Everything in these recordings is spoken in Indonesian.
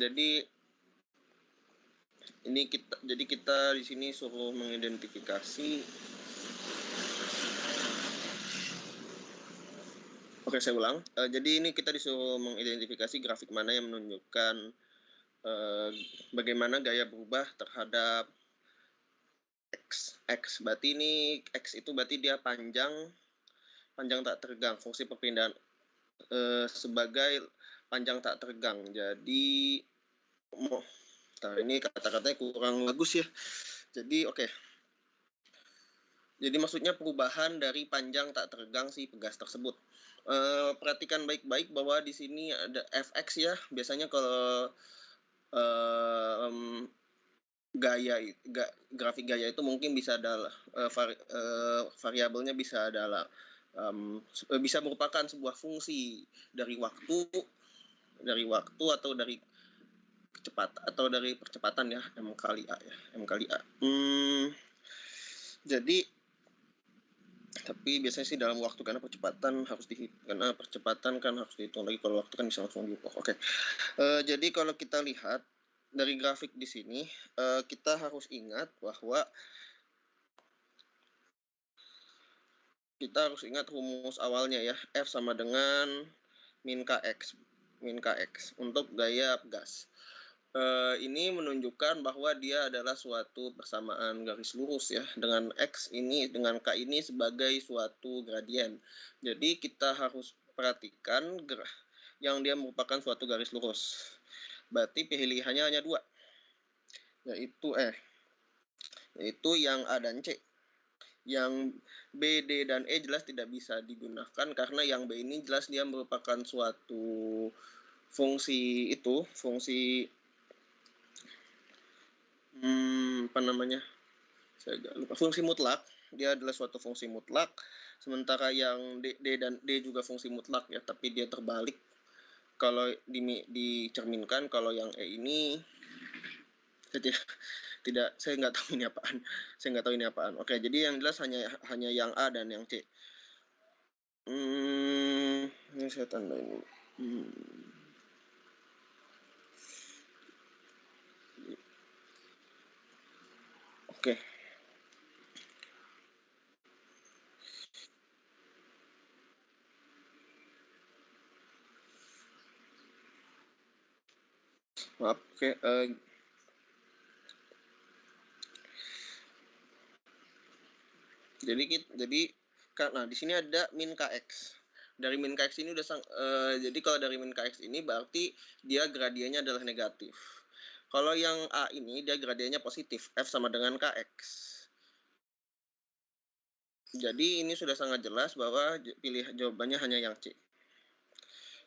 Jadi kita di sini suruh mengidentifikasi. Oke, saya ulang. Jadi ini kita disuruh mengidentifikasi grafik mana yang menunjukkan bagaimana gaya berubah terhadap X. Berarti ini X itu berarti dia panjang tak tergang. Fungsi perpindahan sebagai panjang tak tergang. Jadi ini kata-katanya kurang bagus ya. Jadi oke. Jadi maksudnya perubahan dari panjang tak tergang si pegas tersebut. Perhatikan baik-baik bahwa di sini ada fx ya. Biasanya kalau grafik gaya itu mungkin bisa adalah variabelnya bisa adalah bisa merupakan sebuah fungsi dari waktu atau dari percepatan ya, M kali A. Jadi tapi biasanya sih dalam waktu, karena percepatan kan harus dihitung lagi, kalau waktu kan bisa langsung diukur. Oke. Jadi kalau kita lihat dari grafik di sini, kita harus ingat bahwa kita harus ingat rumus awalnya ya, F sama dengan min Kx untuk gaya gas. Ini menunjukkan bahwa dia adalah suatu persamaan garis lurus ya, dengan X ini dengan K ini sebagai suatu gradien. Jadi kita harus perhatikan yang dia merupakan suatu garis lurus. Berarti pilihannya hanya dua, yaitu yang A dan C. Yang B, D, dan E jelas tidak bisa digunakan karena yang B ini jelas dia merupakan suatu fungsi saya lupa, fungsi mutlak. Dia adalah suatu fungsi mutlak, sementara yang D dan D juga fungsi mutlak ya, tapi dia terbalik kalau dicerminkan. Kalau yang E ini saya nggak tahu ini apaan. Oke, jadi yang jelas hanya yang A dan yang C. Ini saya tandain. Oke. Maaf, oke. Jadi karena di sini ada min Kx. Dari min Kx ini jadi kalau dari min Kx ini berarti dia gradiennya adalah negatif. Kalau yang A ini dia gradiennya positif, F sama dengan Kx. Jadi ini sudah sangat jelas bahwa jawabannya hanya yang C.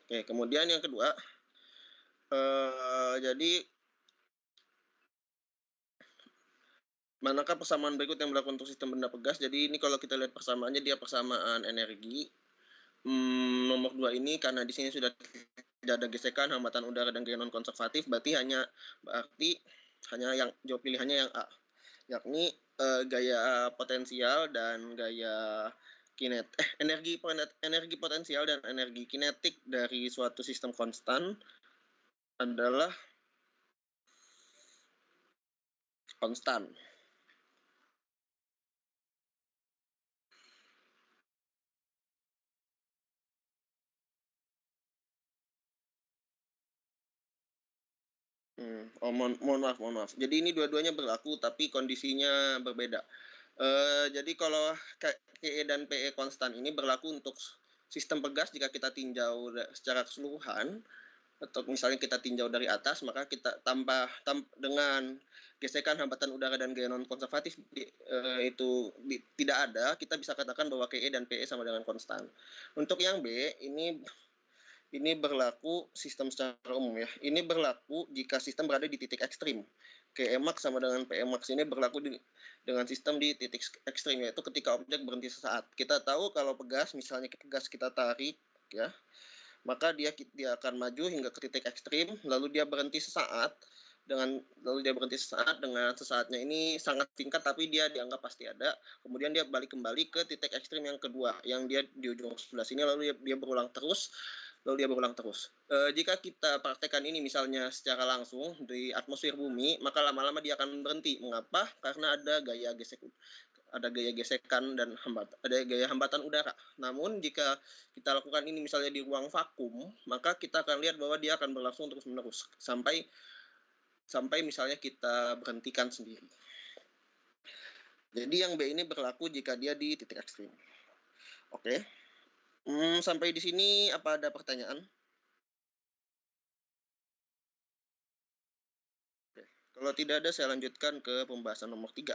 Oke, kemudian yang kedua, jadi manakah persamaan berikut yang berlaku untuk sistem benda pegas? Jadi ini kalau kita lihat persamaannya, dia persamaan energi. Nomor 2 ini karena di sini sudah tidak ada gesekan, hambatan udara, dan gaya non konservatif, berarti hanya yang jawab pilihannya yang A, yakni gaya potensial dan gaya energi potensial dan energi kinetik dari suatu sistem konstan adalah konstan. Mohon maaf. Jadi ini dua-duanya berlaku, tapi kondisinya berbeda. Jadi kalau KE dan PE konstan ini berlaku untuk sistem pegas jika kita tinjau secara keseluruhan, atau misalnya kita tinjau dari atas, maka kita tambah dengan gesekan, hambatan udara, dan gaya non konservatif tidak ada, kita bisa katakan bahwa KE dan PE sama dengan konstan. Untuk yang B ini berlaku sistem secara umum ya. Ini berlaku jika sistem berada di titik ekstrim. KE max sama dengan PE max ini berlaku dengan sistem di titik ekstrim, yaitu ketika objek berhenti sesaat. Kita tahu kalau misalnya pegas kita tarik ya, maka dia akan maju hingga ke titik ekstrim, lalu dia berhenti sesaat dengan sesaatnya ini sangat singkat, tapi dia dianggap pasti ada. Kemudian dia balik kembali ke titik ekstrim yang kedua, yang dia di ujung sebelah sini, lalu dia berulang terus lalu dia berulang terus. Jika kita praktekkan ini misalnya secara langsung di atmosfer bumi, maka lama-lama dia akan berhenti. Mengapa? Karena ada gaya gesekan dan ada gaya hambatan udara. Namun jika kita lakukan ini misalnya di ruang vakum, maka kita akan lihat bahwa dia akan berlangsung terus-menerus sampai misalnya kita berhentikan sendiri. Jadi yang B ini berlaku jika dia di titik ekstrim. Oke. Sampai di sini apa ada pertanyaan? Oke. Kalau tidak ada, saya lanjutkan ke pembahasan nomor 3.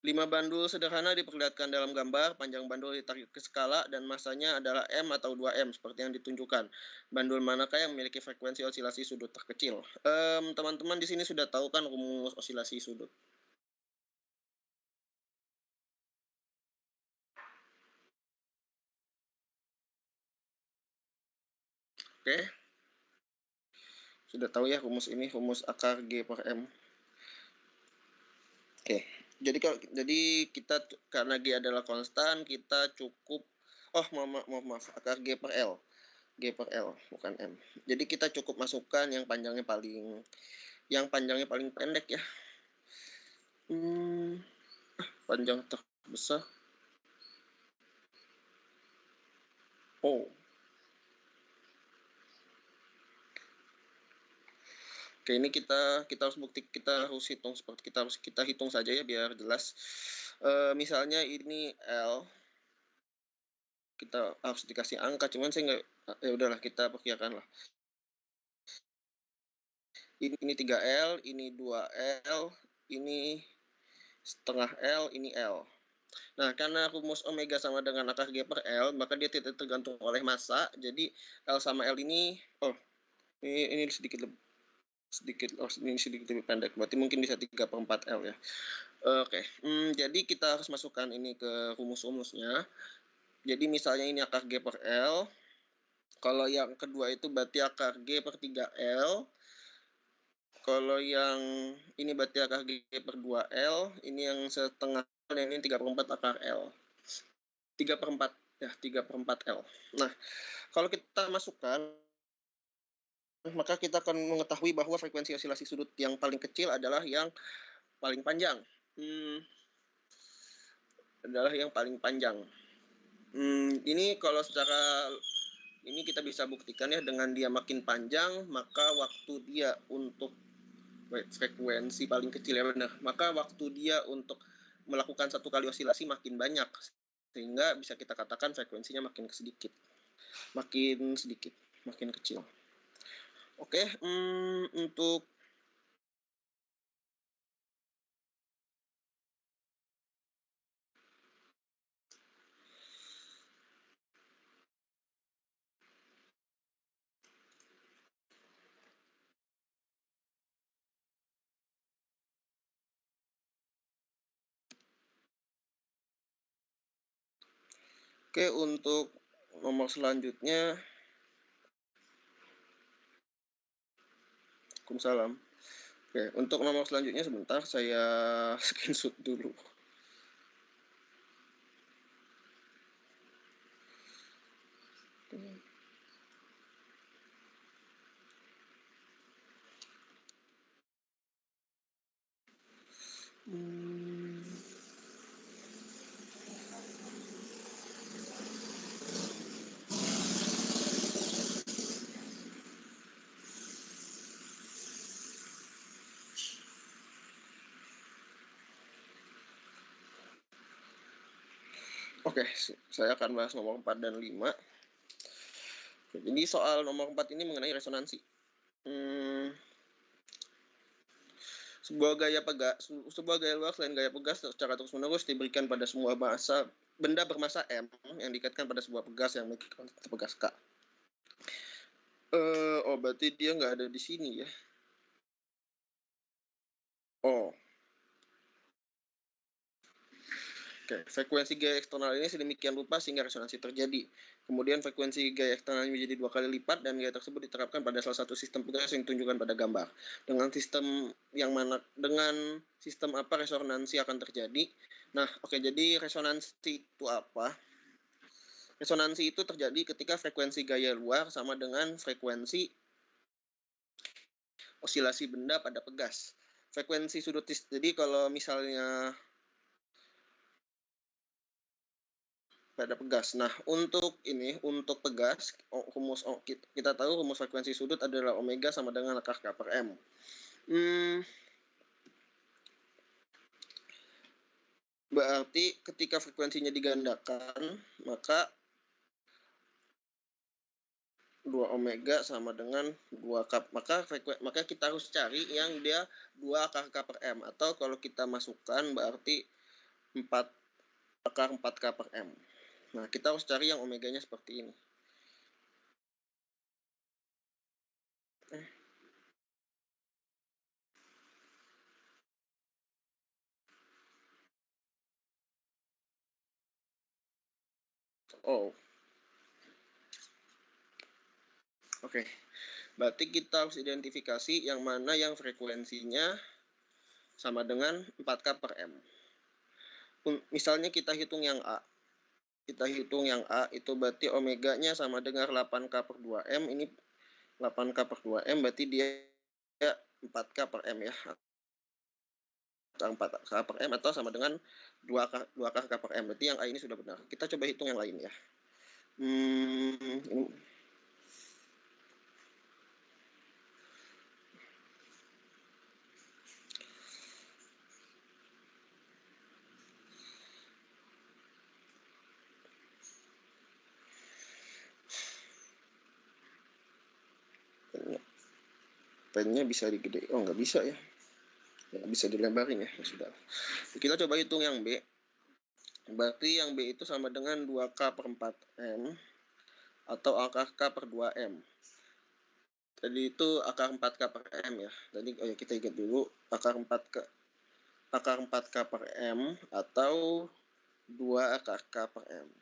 5 bandul sederhana diperlihatkan dalam gambar, panjang bandul ditarik ke skala, dan masanya adalah M atau 2M, seperti yang ditunjukkan. Bandul manakah yang memiliki frekuensi osilasi sudut terkecil? Teman-teman di sini sudah tahu kan rumus osilasi sudut? Oke. Sudah tahu ya rumus ini, rumus akar G per M. Oke. Jadi kita karena G adalah konstan, kita cukup maaf, akar G per L. G per L bukan M. Jadi kita cukup masukkan yang panjangnya paling pendek ya. Panjang terbesar. Oh. Oke, ini kita harus hitung seperti kita hitung saja ya biar jelas. Misalnya ini L, kita harus dikasih angka, cuman saya nggak, ya udahlah kita perkirakan lah. Ini 3L, ini 2L, ini setengah L, ini L. Nah, karena rumus omega sama dengan akar G per L, maka dia tidak tergantung oleh massa. Jadi L sama L ini, ini sedikit lebih pendek. Berarti mungkin bisa 3/4 L ya. Oke. Jadi kita harus masukkan ini ke rumus-rumusnya. Jadi misalnya ini akar G per L. Kalau yang kedua itu berarti akar G per 3L. Kalau yang ini berarti akar G per 2L. Ini yang setengah L, dan ini 3/4 akar L. 3/4 L. Nah, kalau kita masukkan, maka kita akan mengetahui bahwa frekuensi osilasi sudut yang paling kecil adalah yang paling panjang. Ini kalau secara ini kita bisa buktikan ya, dengan dia makin panjang, maka waktu dia untuk frekuensi paling kecil ya benar. Maka waktu dia untuk melakukan satu kali osilasi makin banyak, sehingga bisa kita katakan frekuensinya makin sedikit, makin kecil. Oke, untuk untuk nomor selanjutnya, Waalaikumsalam. Oke, untuk nomor selanjutnya sebentar saya screenshot dulu. Oke, saya akan bahas nomor 4 dan 5. Jadi soal nomor 4 ini mengenai resonansi. Sebuah gaya luar selain gaya pegas secara terus-menerus diberikan pada semua benda bermassa M yang dikaitkan pada sebuah pegas yang memiliki kuantitas pegas K. Berarti dia nggak ada di sini ya. Oke, frekuensi gaya eksternal ini sedemikian rupa sehingga resonansi terjadi. Kemudian frekuensi gaya eksternal menjadi 2 kali lipat, dan gaya tersebut diterapkan pada salah satu sistem pegas yang ditunjukkan pada gambar. Dengan sistem apa resonansi akan terjadi? Nah, jadi resonansi itu apa? Resonansi itu terjadi ketika frekuensi gaya luar sama dengan frekuensi osilasi benda pada pegas. Frekuensi sudut, jadi kalau misalnya pada pegas. Nah, untuk pegas, kita tahu rumus frekuensi sudut adalah omega sama dengan akar K per M. Berarti ketika frekuensinya digandakan, maka 2 omega sama dengan 2 K. Maka kita harus cari yang dia 2 akar K per M. Atau kalau kita masukkan berarti 4 akar 4 K per M. Nah, kita harus cari yang omeganya seperti ini. Oh. Oke. Berarti kita harus identifikasi yang mana yang frekuensinya sama dengan 4K per M. Misalnya kita hitung yang A. Itu berarti omeganya sama dengan 8K per 2M. Ini 8K per 2M berarti dia 4K per M ya. 4K per M atau sama dengan 2K per M. Berarti yang A ini sudah benar. Kita coba hitung yang lain ya. Ini. Pennya bisa digede. Oh, nggak bisa ya. Nggak bisa dilebarin ya. Sudah. Kita coba hitung yang B. Berarti yang B itu sama dengan 2K per 4M atau akar K per 2M. Tadi itu akar 4K per M ya. Tadi kita ingat dulu akar 4K per M atau 2 akar K per M.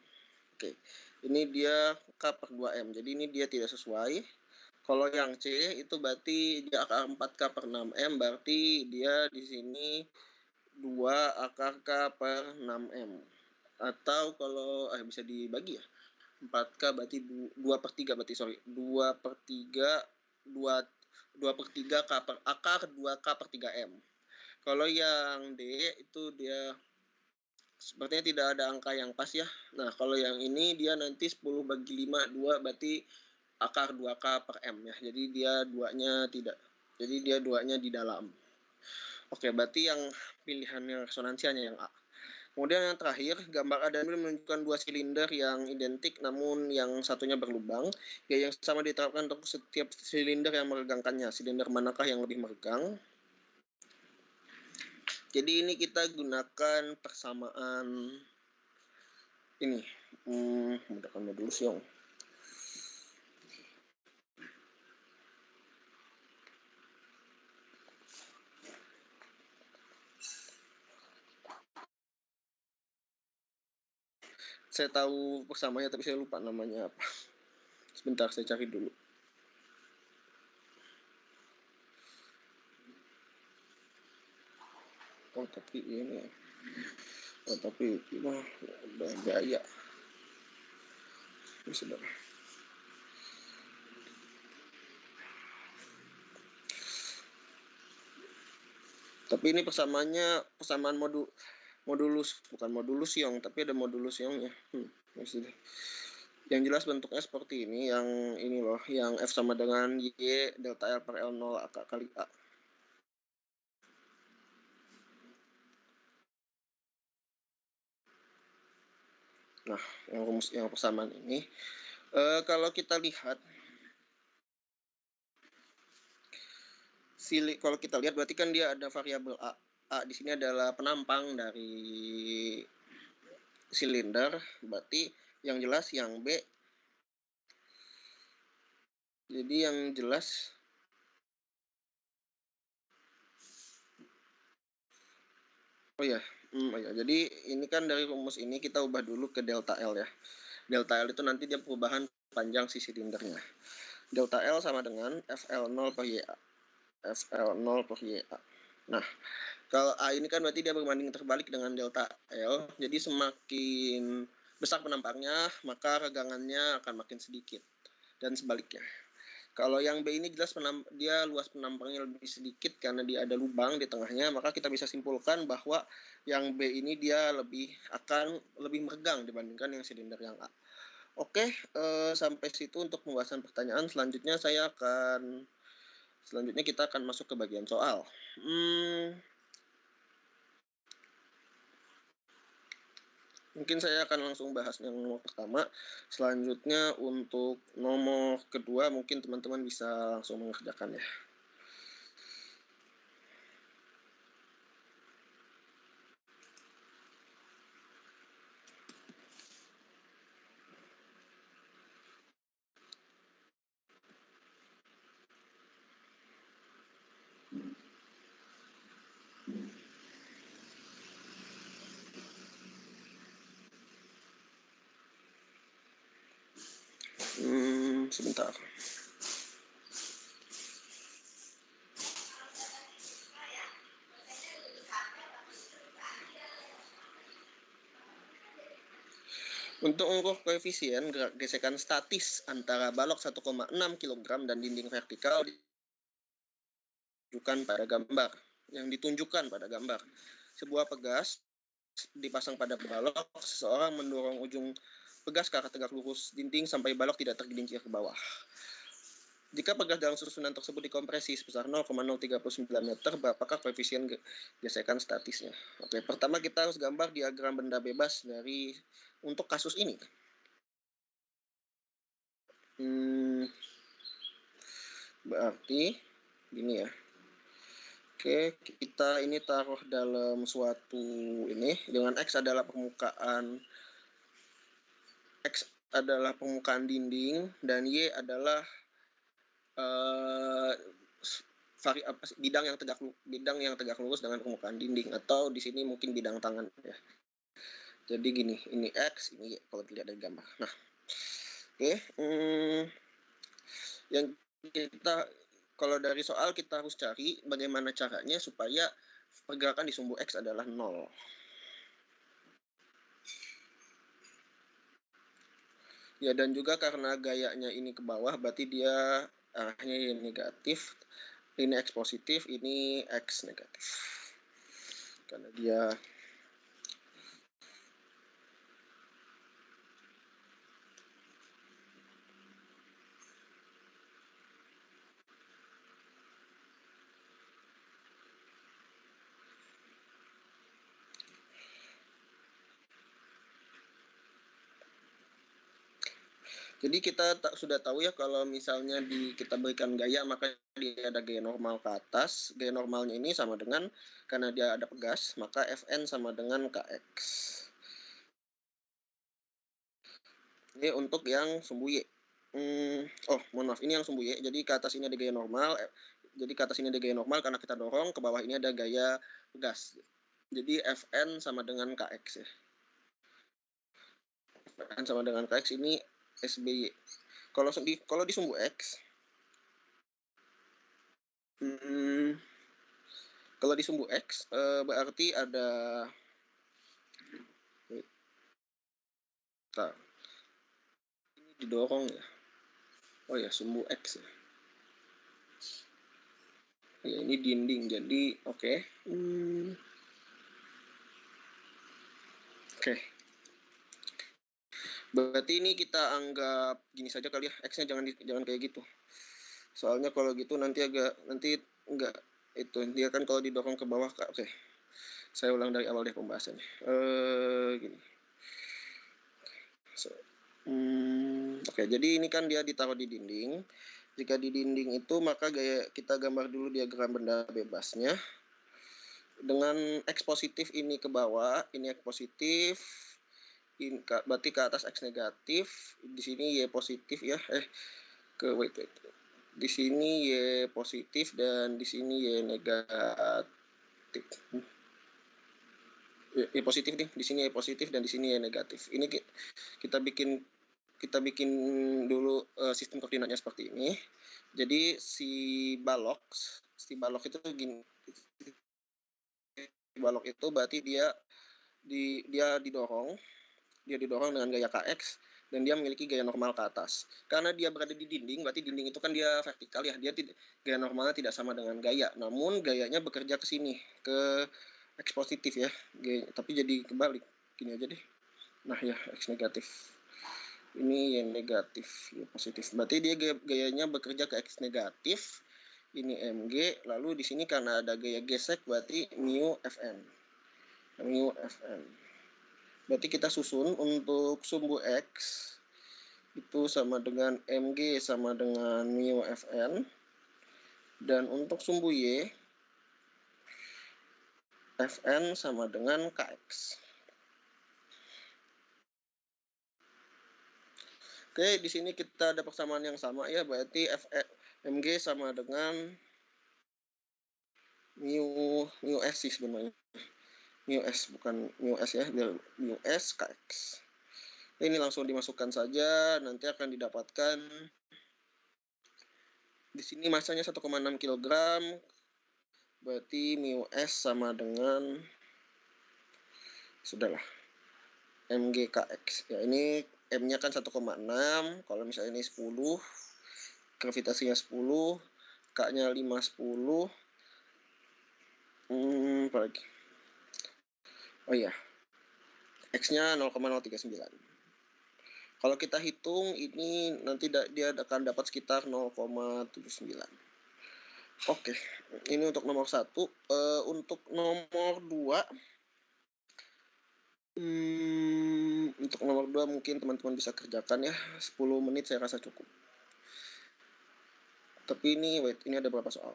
Oke. Ini dia K per 2M. Jadi ini dia tidak sesuai. Kalau yang C itu berarti dia akar 4K per 6M, berarti dia di sini 2 akar K per 6M. Atau kalau bisa dibagi ya. 4K berarti 2 per 3 berarti 2 per 3 2 per 3 K per akar 2K per 3M. Kalau yang D itu dia sepertinya tidak ada angka yang pas ya. Nah, kalau yang ini dia nanti 10 bagi 5, 2 berarti akar 2K per M ya. Jadi dia duanya tidak. Jadi dia duanya di dalam. Oke, berarti yang pilihannya resonansianya yang A. Kemudian yang terakhir, gambar A dan B menunjukkan 2 silinder yang identik namun yang satunya berlubang. Gaya yang sama diterapkan untuk setiap silinder yang meregangkannya. Silinder manakah yang lebih meregang? Jadi ini kita gunakan persamaan ini. Menggunakan modulus Young. Saya tahu persamanya tapi saya lupa namanya apa. Sebentar saya cari dulu. Oh tapi ini. Oh tapi itu udah gaya. Ini sudah. Tapi ini persamaan modulus, bukan modulus Young, tapi ada modulus Youngnya. Sudah. Yang jelas bentuknya seperti ini, yang ini loh, yang F sama dengan Y delta L per L0 kali A. Nah, yang persamaan ini, kalau kita lihat, kalau kita lihat berarti kan dia ada variabel A. A di sini adalah penampang dari silinder, berarti yang jelas yang B. Jadi yang jelas jadi ini kan dari rumus ini kita ubah dulu ke delta L ya. Delta L itu nanti dia perubahan panjang si silindernya. Delta L sama dengan FL0 per YA. FL0 per YA. Nah, kalau A ini kan berarti dia berbanding terbalik dengan delta L. Jadi semakin besar penampangnya, maka regangannya akan makin sedikit. Dan sebaliknya. Kalau yang B ini jelas dia luas penampangnya lebih sedikit karena dia ada lubang di tengahnya, maka kita bisa simpulkan bahwa yang B ini dia akan lebih meregang dibandingkan yang silinder yang A. Oke, sampai situ untuk pembahasan pertanyaan. Selanjutnya kita akan masuk ke bagian soal. Mungkin saya akan langsung bahas yang nomor pertama. Selanjutnya untuk nomor kedua mungkin teman-teman bisa langsung mengerjakan ya. Sebentar. Untuk mengukur koefisien gesekan statis antara balok 1,6 kg dan dinding vertikal ditunjukkan pada gambar. Sebuah pegas dipasang pada balok, seseorang mendorong ujung pegas ke arah tegak lurus dinding sampai balok tidak tergelincir ke bawah. Jika pegas dalam susunan tersebut dikompresi sebesar 0,039 meter, berapakah koefisien gesekan statisnya? Oke, pertama kita harus gambar diagram benda bebas untuk kasus ini. Berarti gini ya. Oke, kita ini taruh dalam suatu ini dengan X adalah permukaan dinding dan Y adalah bidang yang tegak lurus dengan permukaan dinding, atau di sini mungkin bidang tangan ya. Jadi gini, ini X, ini Y kalau dilihat dari gambar. Nah, oke, yang kalau dari soal kita harus cari bagaimana caranya supaya pergerakan di sumbu X adalah 0. Ya, dan juga karena gayanya ini ke bawah, berarti dia arahnya yang negatif. Ini X positif, ini X negatif. Karena dia jadi kita sudah tahu ya kalau misalnya kita berikan gaya, maka dia ada gaya normal ke atas. Gaya normalnya ini sama dengan, karena dia ada pegas, maka Fn sama dengan Kx. Ini untuk yang sumbu Y. Mohon maaf, ini yang sumbu Y. Jadi ke atas ini ada gaya normal. Karena kita dorong, ke bawah ini ada gaya pegas. Jadi Fn sama dengan Kx ya. Fn sama dengan Kx ini SBY. Kalau di sumbu X, kalau di sumbu X berarti ada ini didorong ya. Oh ya, sumbu X ya. Ya, ini dinding, jadi oke. Oke. Berarti ini kita anggap gini saja kali ya, X-nya jangan kayak gitu. Soalnya kalau gitu nanti enggak itu, dia kan kalau didorong ke bawah. Oke. Saya ulang dari awal deh pembahasannya. Gini. Oke, jadi ini kan dia ditaruh di dinding. Jika di dinding itu, maka kita gambar dulu diagram benda bebasnya. Dengan X positif ini ke bawah, ini X positif, berarti ke atas X negatif, di sini Y positif ya. Wait. Di sini Y positif dan di sini Y negatif. Y positif nih, di sini Y positif dan di sini Y negatif. Ini kita bikin dulu sistem koordinatnya seperti ini. Jadi si balok itu gini. Balok itu berarti dia didorong dia didorong dengan gaya Kx, dan dia memiliki gaya normal ke atas. Karena dia berada di dinding, berarti dinding itu kan dia vertikal ya, dia tidak, gaya normalnya tidak sama dengan gaya, namun gayanya bekerja ke sini, ke X positif ya, tapi jadi kebalik, gini aja deh. Nah ya, X negatif. Ini yang negatif, ya positif. Berarti dia gayanya bekerja ke X negatif. Ini Mg, lalu di sini karena ada gaya gesek, berarti mu Fn. Mu Fn. Berarti kita susun untuk sumbu X itu sama dengan Mg sama dengan mu Fn. Dan untuk sumbu Y, Fn sama dengan Kx. Oke, di sini kita ada persamaan yang sama ya, berarti Mg sama dengan mu S sih sebenarnya. Mu S bukan mu S ya, biar mu S Kx. Ini langsung dimasukkan saja, nanti akan didapatkan di sini masanya 1,6 kg, berarti mu S sama dengan, sudahlah, mgkx. Ya ini M-nya kan 1,6, kalau misalnya ini 10, gravitasinya 10, K-nya 510. Apa lagi? Oh iya, X-nya 0,039. Kalau kita hitung ini nanti dia akan dapat sekitar 0,79. Oke, ini untuk nomor 1. Untuk nomor 2, untuk nomor 2 mungkin teman-teman bisa kerjakan ya, 10 menit saya rasa cukup. Tapi ini ada berapa soal?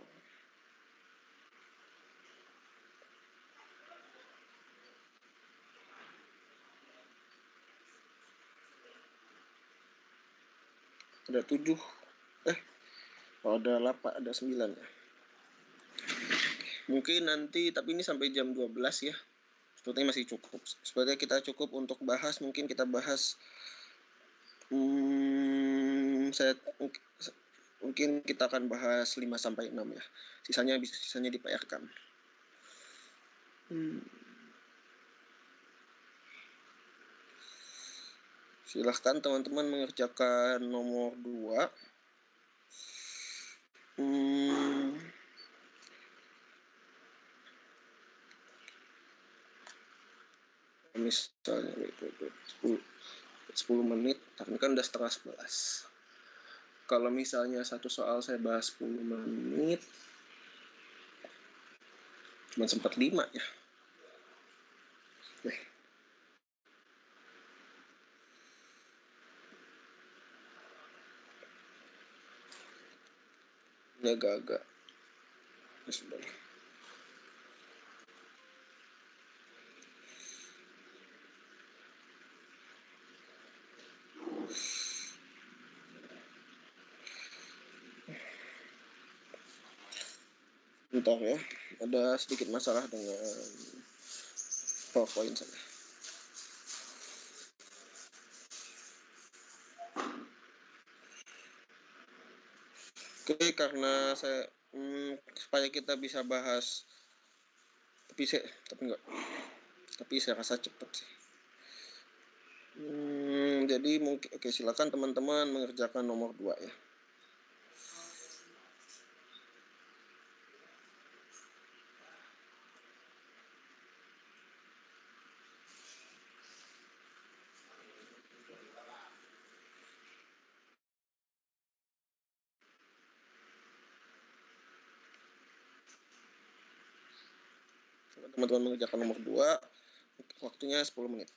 Ada 7. Ada 8, ada 9 ya. Mungkin nanti, tapi ini sampai jam 12 ya. Sepertinya masih cukup. Sepertinya kita cukup untuk bahas, mungkin kita bahas mungkin kita akan bahas 5-6 ya. Sisanya di-PR-kan. Silahkan teman-teman mengerjakan nomor 2. Misalnya 10 menit, tapi kan udah setengah 11. Kalau misalnya satu soal saya bahas 10 menit, cuma sempat 5 ya. Ini agak-agak. Ya sudah. Bentar ya, ada sedikit masalah dengan PowerPoint saya. Oke, karena saya supaya kita bisa bahas, tapi saya rasa cepat sih. Jadi mungkin silakan teman-teman mengerjakan nomor 2 ya. Teman-teman mengerjakan nomor 2, waktunya 10 menit.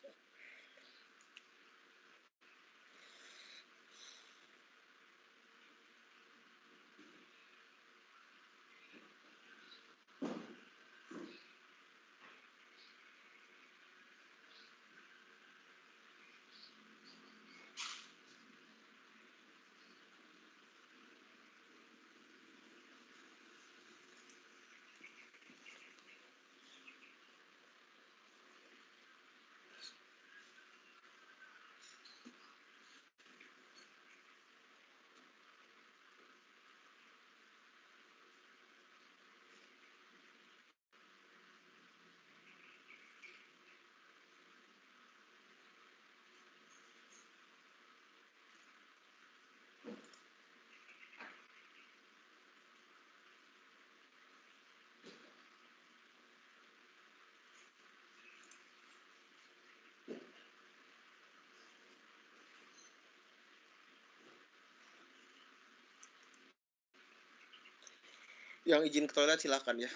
Yang izin ke toilet silahkan ya.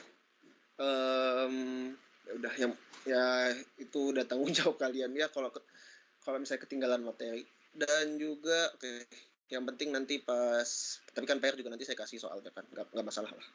Ya udah yang ya itu udah tanggung jawab kalian ya kalau misalnya ketinggalan materi. Dan juga oke, yang penting nanti tapi kan PR juga nanti saya kasih soalnya kan, nggak masalah lah.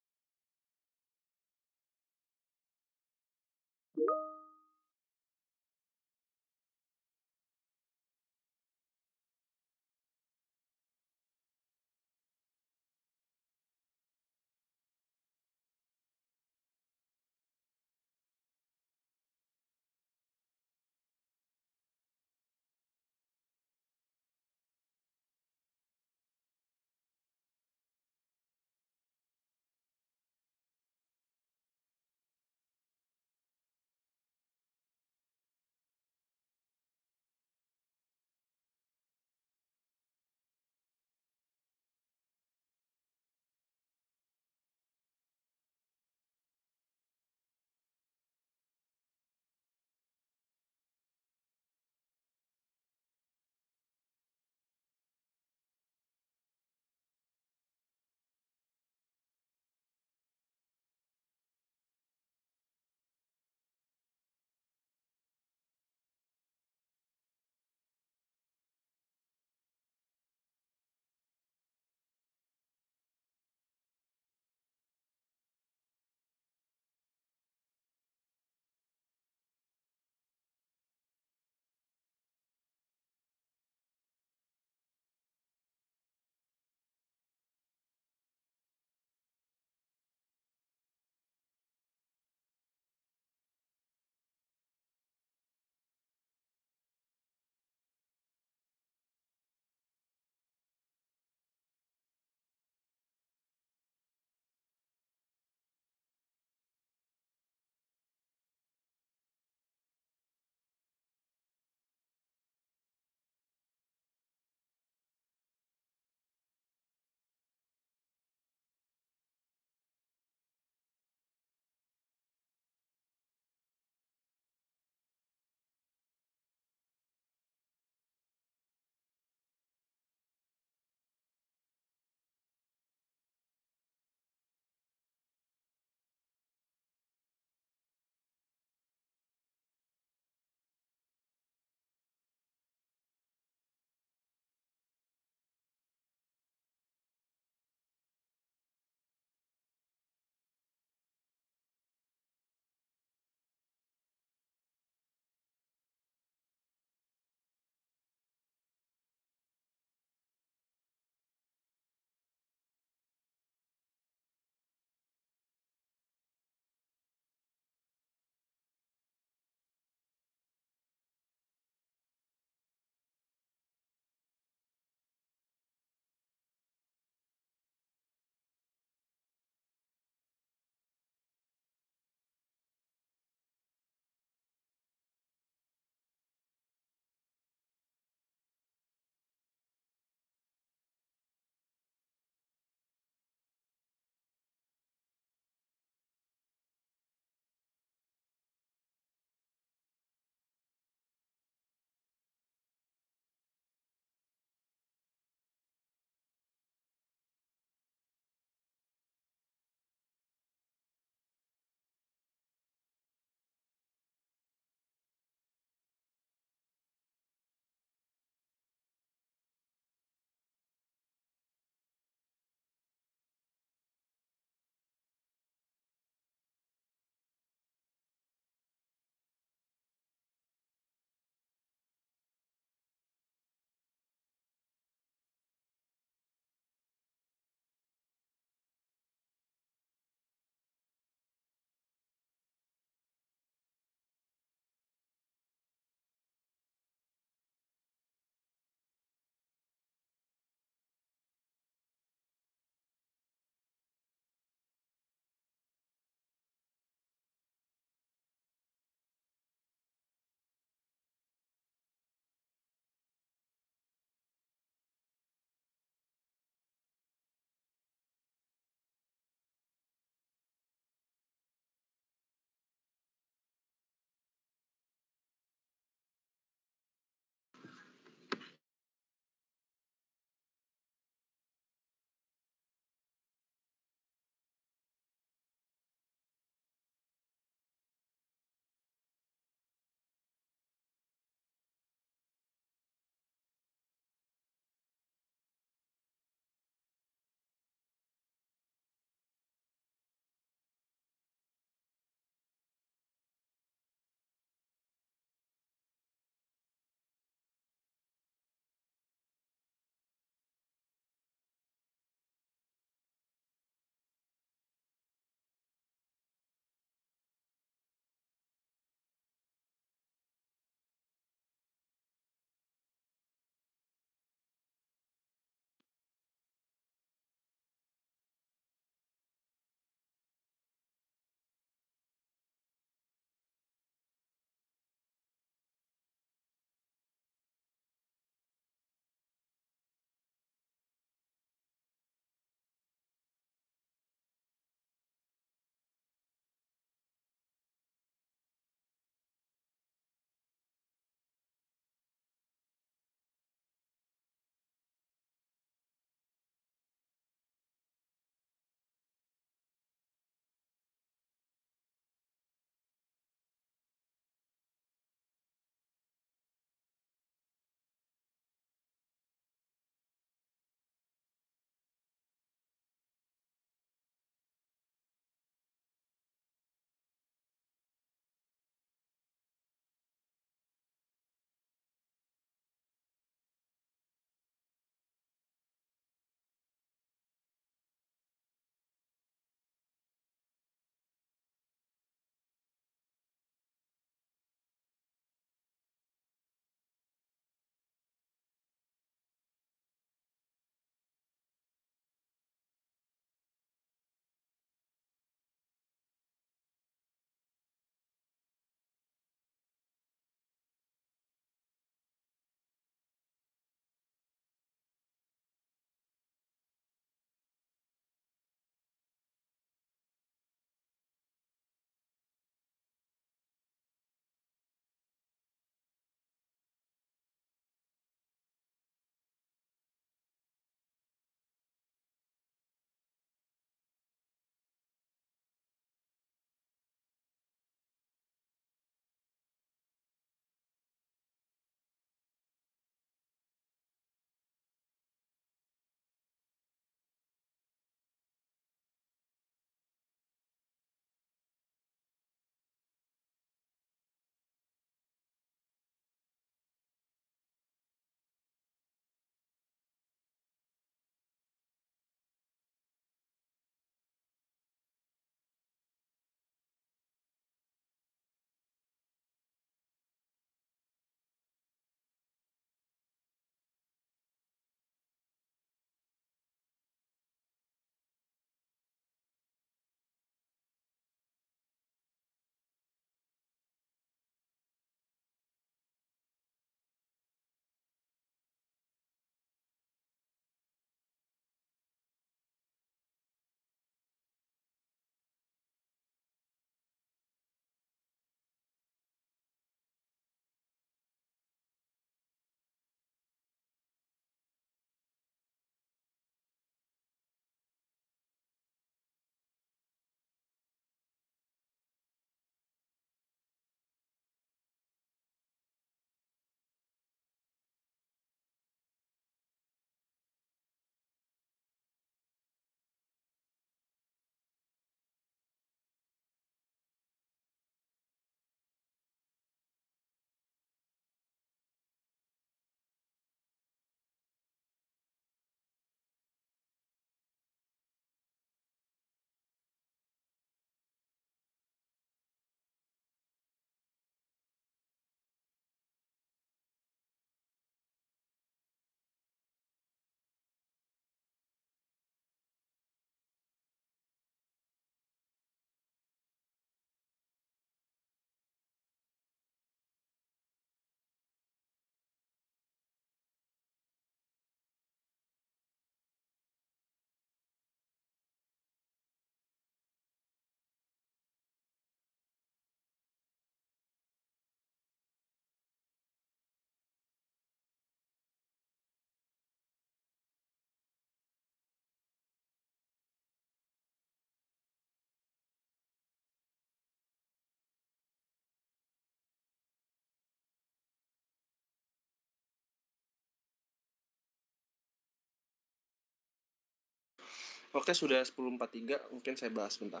Oke, sudah 10.43, mungkin saya bahas bentar.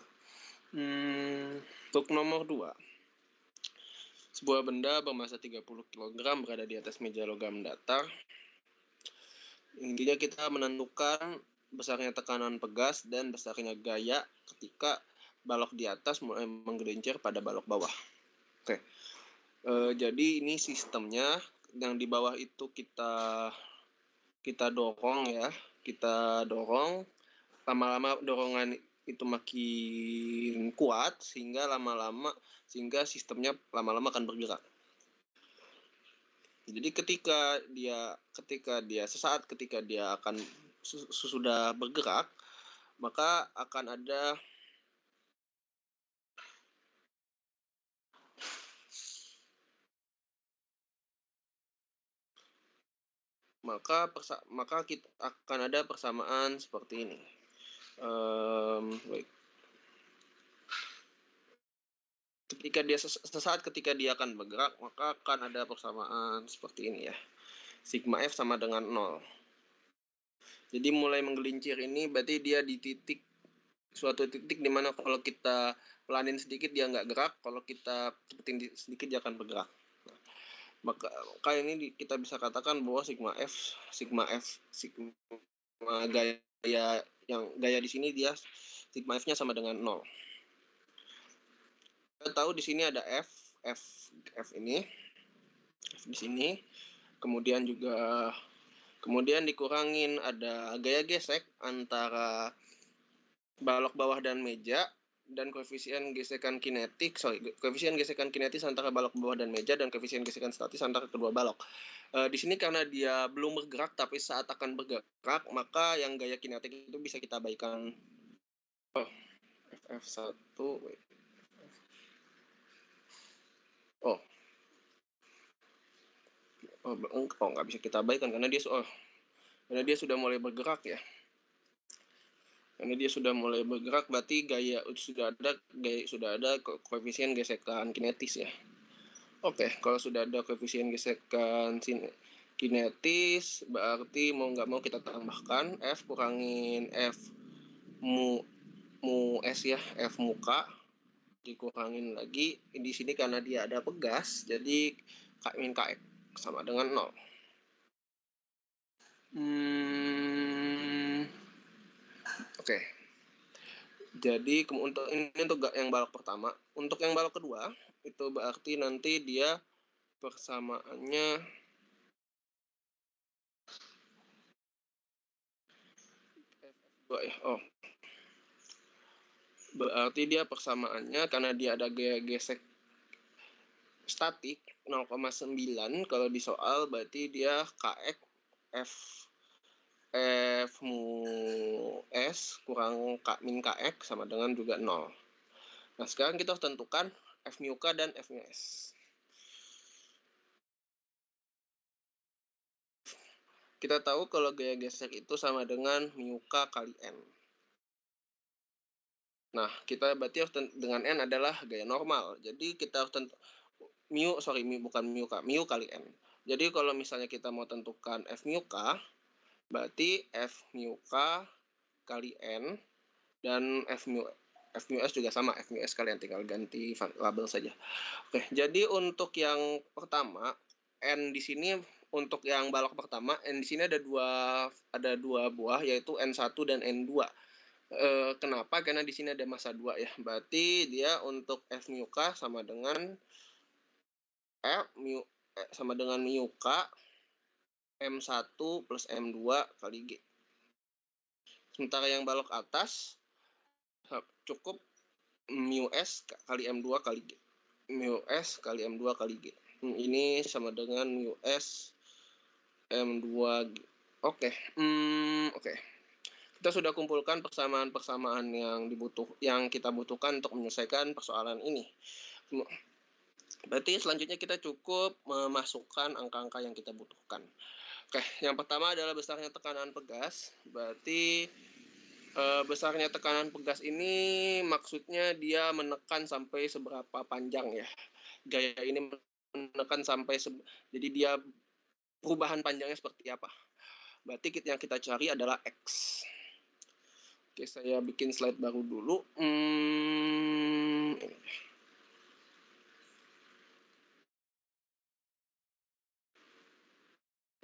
Untuk nomor 2, sebuah benda bermasa 30 kg berada di atas meja logam datar. Intinya kita menentukan besarnya tekanan pegas dan besarnya gaya ketika balok di atas mulai menggelincir pada balok bawah. Oke, jadi ini sistemnya. Yang di bawah itu kita dorong ya, kita dorong. Lama-lama dorongan itu makin kuat sehingga sistemnya lama-lama akan bergerak. Jadi ketika dia akan sudah bergerak, maka akan ada kita akan ada persamaan seperti ini. Baik. Sesaat ketika dia akan bergerak, maka akan ada persamaan seperti ini ya. Sigma F sama dengan 0. Jadi mulai menggelincir ini berarti dia di suatu titik di mana kalau kita pelanin sedikit dia nggak gerak, kalau kita cepetin sedikit dia akan bergerak. Maka ini kita bisa katakan bahwa sigma gaya di sini dia sigma F-nya sama dengan 0. Kita tahu di sini ada F ini, F di sini. Kemudian dikurangin ada gaya gesek antara balok bawah dan meja, dan koefisien gesekan kinetis antara balok bawah dan meja, dan koefisien gesekan statis antara kedua balok. Di sini karena dia belum bergerak tapi saat akan bergerak, maka yang gaya kinetik itu bisa kita abaikan. F1 nggak bisa kita abaikan karena dia sudah mulai bergerak ya. Karena dia sudah mulai bergerak, berarti sudah ada koefisien gesekan kinetis ya. Oke, kalau sudah ada koefisien gesekan kinetis, berarti mau nggak mau kita tambahkan F kurangin F mu S ya, F muka dikurangin lagi. Di sini karena dia ada pegas, jadi K min KX sama dengan 0. Oke. Jadi untuk yang balok pertama. Untuk yang balok kedua, itu berarti nanti dia persamaannya berarti dia persamaannya karena dia ada gaya gesek statik 0,9. Kalau di soal berarti dia KX F mu S kurang K min KX sama dengan juga 0. Nah, sekarang kita harus tentukan F mu K dan F mu S. Kita tahu kalau gaya gesek itu sama dengan mu K kali N. Nah, kita berarti harus dengan N adalah gaya normal. Jadi kita harus mu kali N. Jadi kalau misalnya kita mau tentukan F mu K, berarti F mu K kali N, dan F mu S juga sama, F mu S kalian tinggal ganti label saja. Oke, jadi untuk yang pertama, N di sini untuk yang balok pertama, N di sini ada dua buah, yaitu N1 dan N2. Kenapa? Karena di sini ada massa 2 ya. Berarti dia untuk F mu K sama dengan mu K M1 plus M2 kali G. Sementara yang balok atas cukup mu S kali M2 kali G. Mu S kali M2 kali G. Ini sama dengan mu S M2 G. Oke. Kita sudah kumpulkan persamaan-persamaan yang kita butuhkan untuk menyelesaikan persoalan ini. Berarti selanjutnya kita cukup memasukkan angka-angka yang kita butuhkan. Oke, yang pertama adalah besarnya tekanan pegas. Berarti besarnya tekanan pegas ini maksudnya dia menekan sampai seberapa panjang ya. Gaya ini menekan sampai jadi dia perubahan panjangnya seperti apa. Berarti yang kita cari adalah X. Oke, saya bikin slide baru dulu. Ini.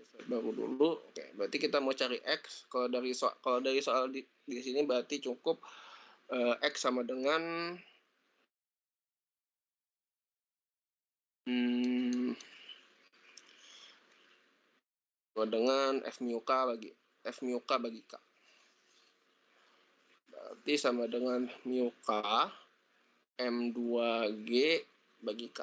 Slide baru dulu. Oke, berarti kita mau cari X. Kalau dari soal di sini berarti cukup X sama dengan dengan F mu K bagi K. Berarti sama dengan mu K M2G bagi K.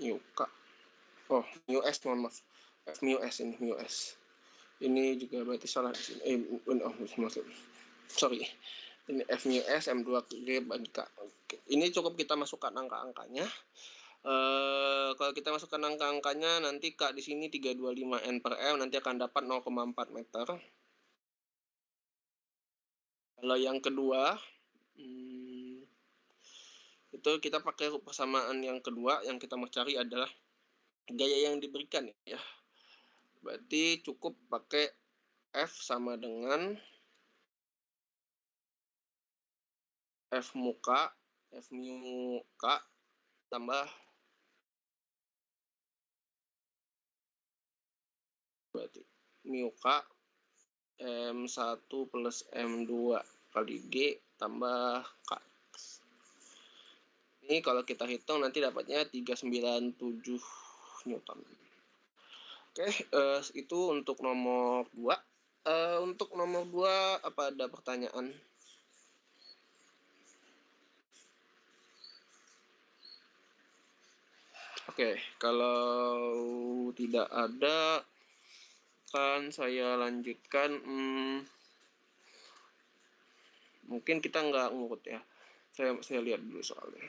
Mu K. Oh, mu S, mohon maaf. F mu S ini, mu S. Ini juga berarti salah di sini. Maksud. Sorry. Ini F mu S M2G bagi K. Oke. Ini cukup kita masukkan angka-angkanya. Kalau kita masukkan angka-angkanya, nanti K di sini 325 N per M, nanti akan dapat 0,4 meter. Kalau yang kedua, itu kita pakai persamaan yang kedua, yang kita mau cari adalah gaya yang diberikan ya. Berarti cukup pakai F sama dengan F mu K tambah berarti mu K M1 plus M2 kali G tambah K. Ini kalau kita hitung nanti dapatnya 397 Newton. Oke, itu untuk nomor 2. Untuk nomor 2 apa ada pertanyaan? Oke, kalau tidak ada kan saya lanjutkan. Mungkin kita nggak ngurut ya. Saya lihat dulu soalnya.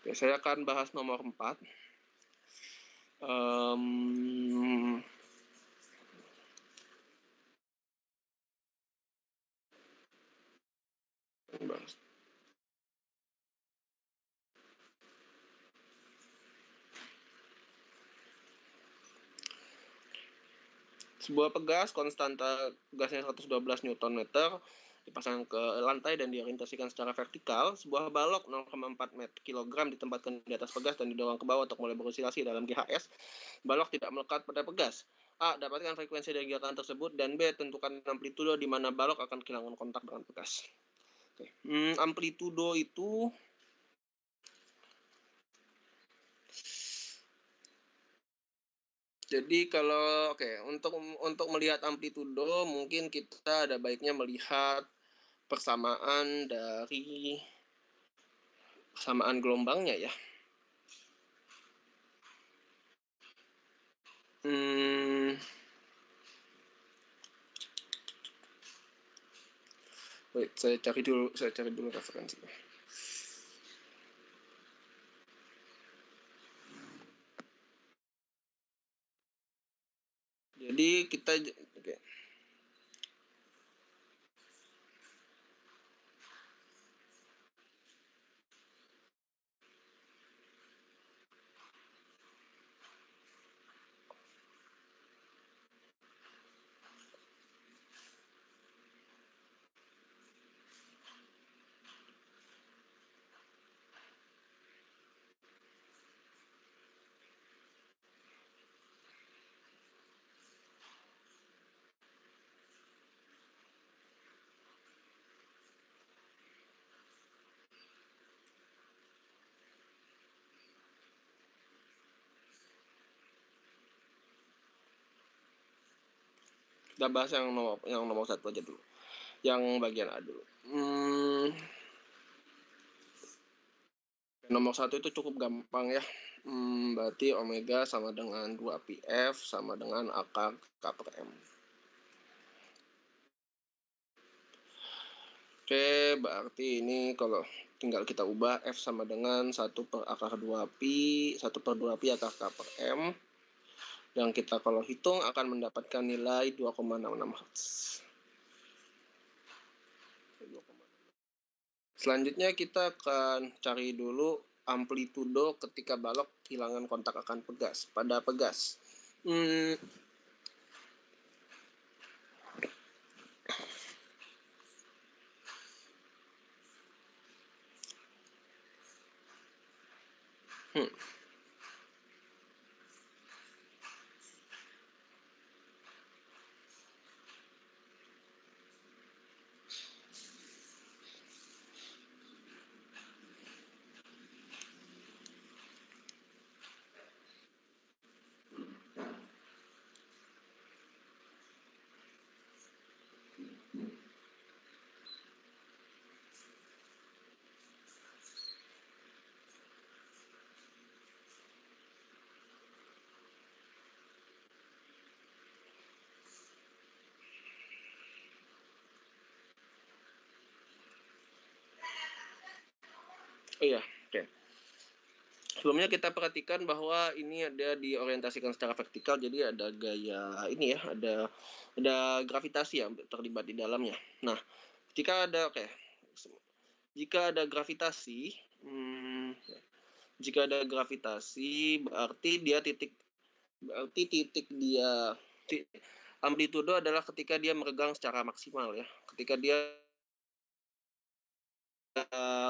Oke, saya akan bahas nomor 4. Sebuah pegas konstanta gasnya 112 Nm dipasang ke lantai dan diorientasikan secara vertikal. Sebuah balok 0,4 kg ditempatkan di atas pegas dan didorong ke bawah untuk mulai berosilasi dalam GHS. Balok tidak melekat pada pegas. A. Dapatkan frekuensi dari gerakan tersebut, dan B. Tentukan amplitudo di mana balok akan kehilangan kontak dengan pegas. Oke. Amplitudo itu jadi kalau untuk melihat amplitudo mungkin kita ada baiknya melihat persamaan dari persamaan gelombangnya ya. Wait, saya cari dulu referensinya. Jadi kita okay. Kita bahas yang nomor 1 aja dulu. Yang bagian A dulu. Nomor 1 itu cukup gampang ya. Berarti omega sama dengan 2πf sama dengan akar K per M. Oke, berarti ini kalau tinggal kita ubah F sama dengan 1 per akar 2pi, 1 per 2pi akar K per M. Yang kita kalau hitung akan mendapatkan nilai 2,66 Hz. Selanjutnya kita akan cari dulu amplitudo ketika balok kehilangan kontak akan pegas pada pegas. Iya, oke. Sebelumnya kita perhatikan bahwa ini ada diorientasikan secara vertikal, jadi ada gaya ini ya, ada gravitasi ya terlibat di dalamnya. Nah, jika ada gravitasi berarti amplitudo adalah ketika dia meregang secara maksimal ya. Ketika dia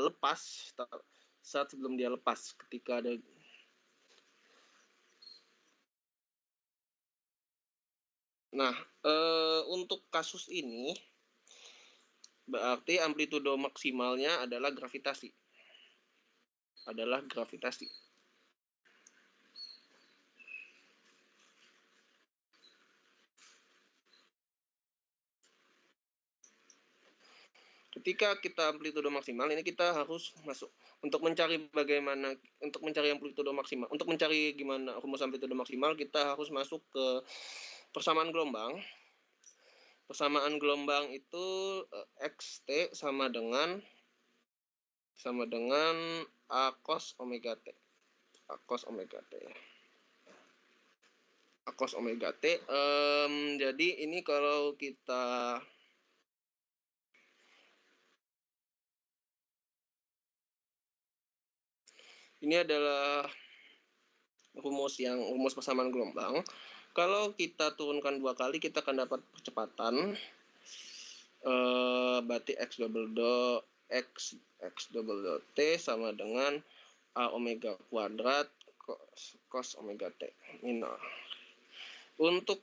lepas saat sebelum dia lepas, ketika ada untuk kasus ini berarti amplitudo maksimalnya adalah gravitasi. Ketika kita amplitudo maksimal, ini kita harus masuk untuk mencari amplitudo maksimal. Untuk mencari gimana rumus amplitudo maksimal, kita harus masuk ke persamaan gelombang. Persamaan gelombang itu xt sama dengan a cos omega t. A cos omega t. Jadi ini kalau kita ini adalah rumus persamaan gelombang. Kalau kita turunkan 2 kali, kita akan dapat percepatan. Berarti x double dot t sama dengan a omega kuadrat cos omega t minor. Untuk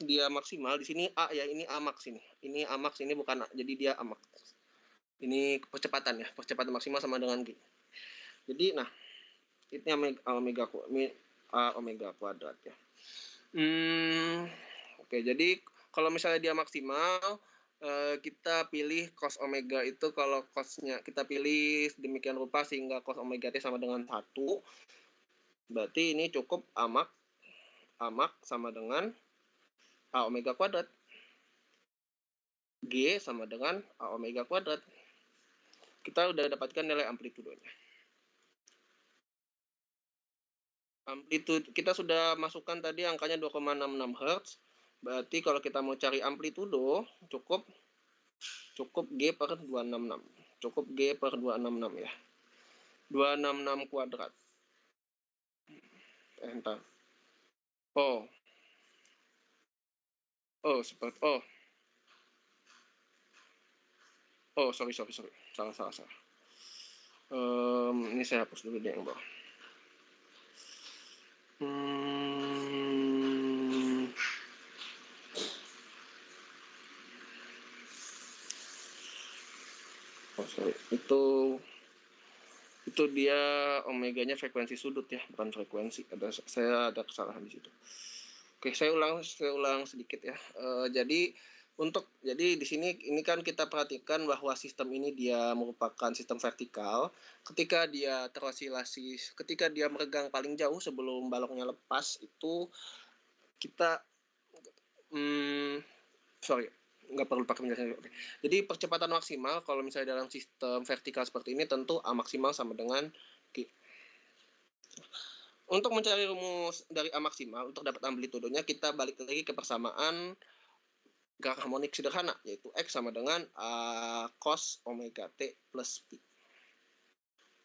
dia maksimal di sini a ya, ini a max ini. Ini a max, ini bukan a, jadi dia a max. Ini percepatan ya, percepatan maksimal sama dengan g. Jadi ini a omega kuadrat ya. Oke, jadi kalau misalnya dia maksimal, kita pilih cos omega itu, kalau cosnya kita pilih demikian rupa sehingga cos omega t sama dengan 1. Berarti ini cukup a max sama dengan a omega kuadrat. G sama dengan a omega kuadrat. Kita udah dapatkan nilai amplitudonya. Amplitude kita sudah masukkan tadi angkanya 2,66 Hz. Berarti kalau kita mau cari amplitudo cukup G per 266. Cukup G per 266 ya. 266 kuadrat. Entar. Oh, sorry. Salah. Ini saya hapus dulu deh yang bawah. Sorry. Itu dia omeganya frekuensi sudut ya, bukan frekuensi. Saya ada kesalahan di situ. Oke, saya ulang sedikit ya. Jadi di sini ini kan kita perhatikan bahwa sistem ini dia merupakan sistem vertikal. Ketika dia terosilasi, ketika dia meregang paling jauh sebelum baloknya lepas, itu kita nggak perlu pakai penjelasan. Jadi percepatan maksimal kalau misalnya dalam sistem vertikal seperti ini tentu a maksimal sama dengan g. Untuk mencari rumus dari a maksimal untuk dapat amplitudonya, kita balik lagi ke persamaan gerak harmonik sederhana, yaitu x sama dengan a cos omega t plus pi.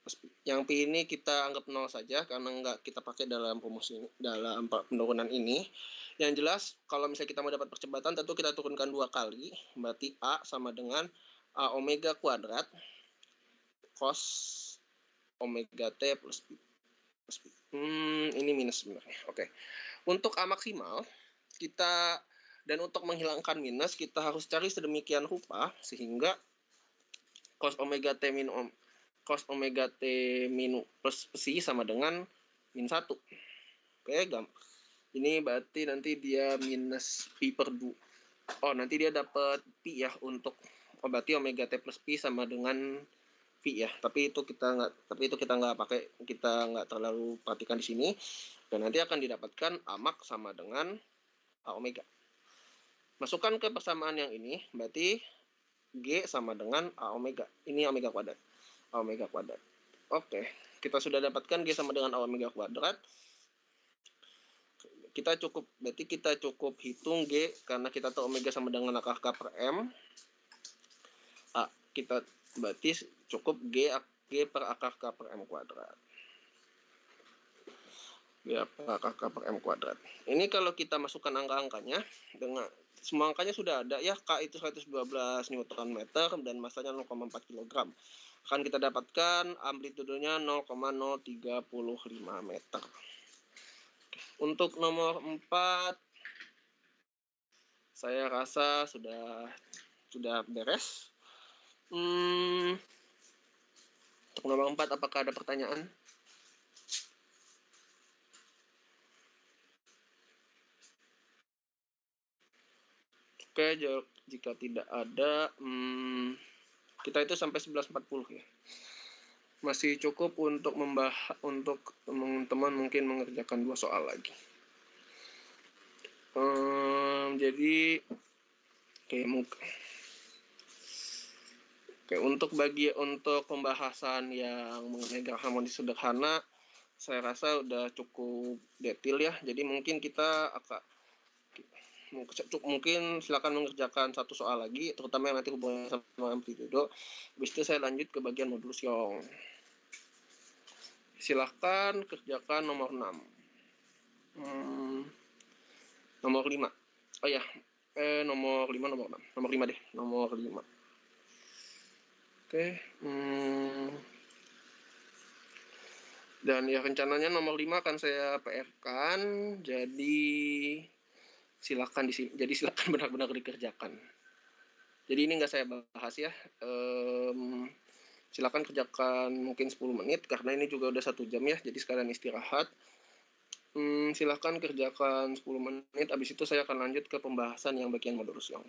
plus Pi. Yang Pi ini kita anggap 0 saja karena nggak kita pakai dalam perumus ini, dalam penurunan ini. Yang jelas kalau misalnya kita mau dapat percepatan tentu kita turunkan 2 kali, berarti A sama dengan A omega kuadrat cos omega T plus Pi. Ini minus sebenarnya. Oke. Untuk A maksimal kita, dan untuk menghilangkan minus kita harus cari sedemikian rupa sehingga cos omega T minus plus Psi sama dengan min 1. Oke, ini berarti nanti dia minus Pi per 2. Oh, nanti dia dapat Pi ya untuk, berarti omega T plus Pi sama dengan Pi ya. Tapi itu kita nggak pakai, kita nggak terlalu perhatikan di sini. Dan nanti akan didapatkan A max sama dengan A omega. Masukkan ke persamaan yang ini, berarti G sama dengan A omega. Ini omega kuadrat. A omega kuadrat. Oke, kita sudah dapatkan G sama dengan A omega kuadrat. Berarti kita cukup hitung G karena kita tahu omega sama dengan akar K per M. Kita berarti cukup G per akar K per M kuadrat. G per akar K per M kuadrat. Ini kalau kita masukkan angka-angkanya, dengan semua angkanya sudah ada ya. K itu 112 Nm dan massanya 0,4 kg. Akan kita dapatkan amplitudenya 0,035 meter. Untuk nomor 4 saya rasa sudah beres. Untuk nomor 4 apakah ada pertanyaan? Oke, jika tidak ada, kita itu sampai 11.40 ya. Masih cukup untuk teman-teman mungkin mengerjakan 2 soal lagi. Jadi untuk pembahasan yang mengenai graf harmonis sederhana saya rasa udah cukup detail ya. Jadi mungkin mungkin silakan mengerjakan 1 soal lagi, terutama yang nanti hubungannya sama amplitudo. Habis itu saya lanjut ke bagian modulus Young. Silahkan kerjakan nomor 6. Nomor 5. Oh ya, nomor 5, nomor 6. Nomor 5 deh, nomor 5. Oke. Dan ya rencananya nomor 5 akan saya PR-kan, jadi silakan benar-benar dikerjakan. Jadi ini nggak saya bahas ya. Silakan kerjakan mungkin 10 menit karena ini juga udah 1 jam ya, jadi sekalian istirahat. Silakan kerjakan 10 menit, habis itu saya akan lanjut ke pembahasan yang bagian modulus Young.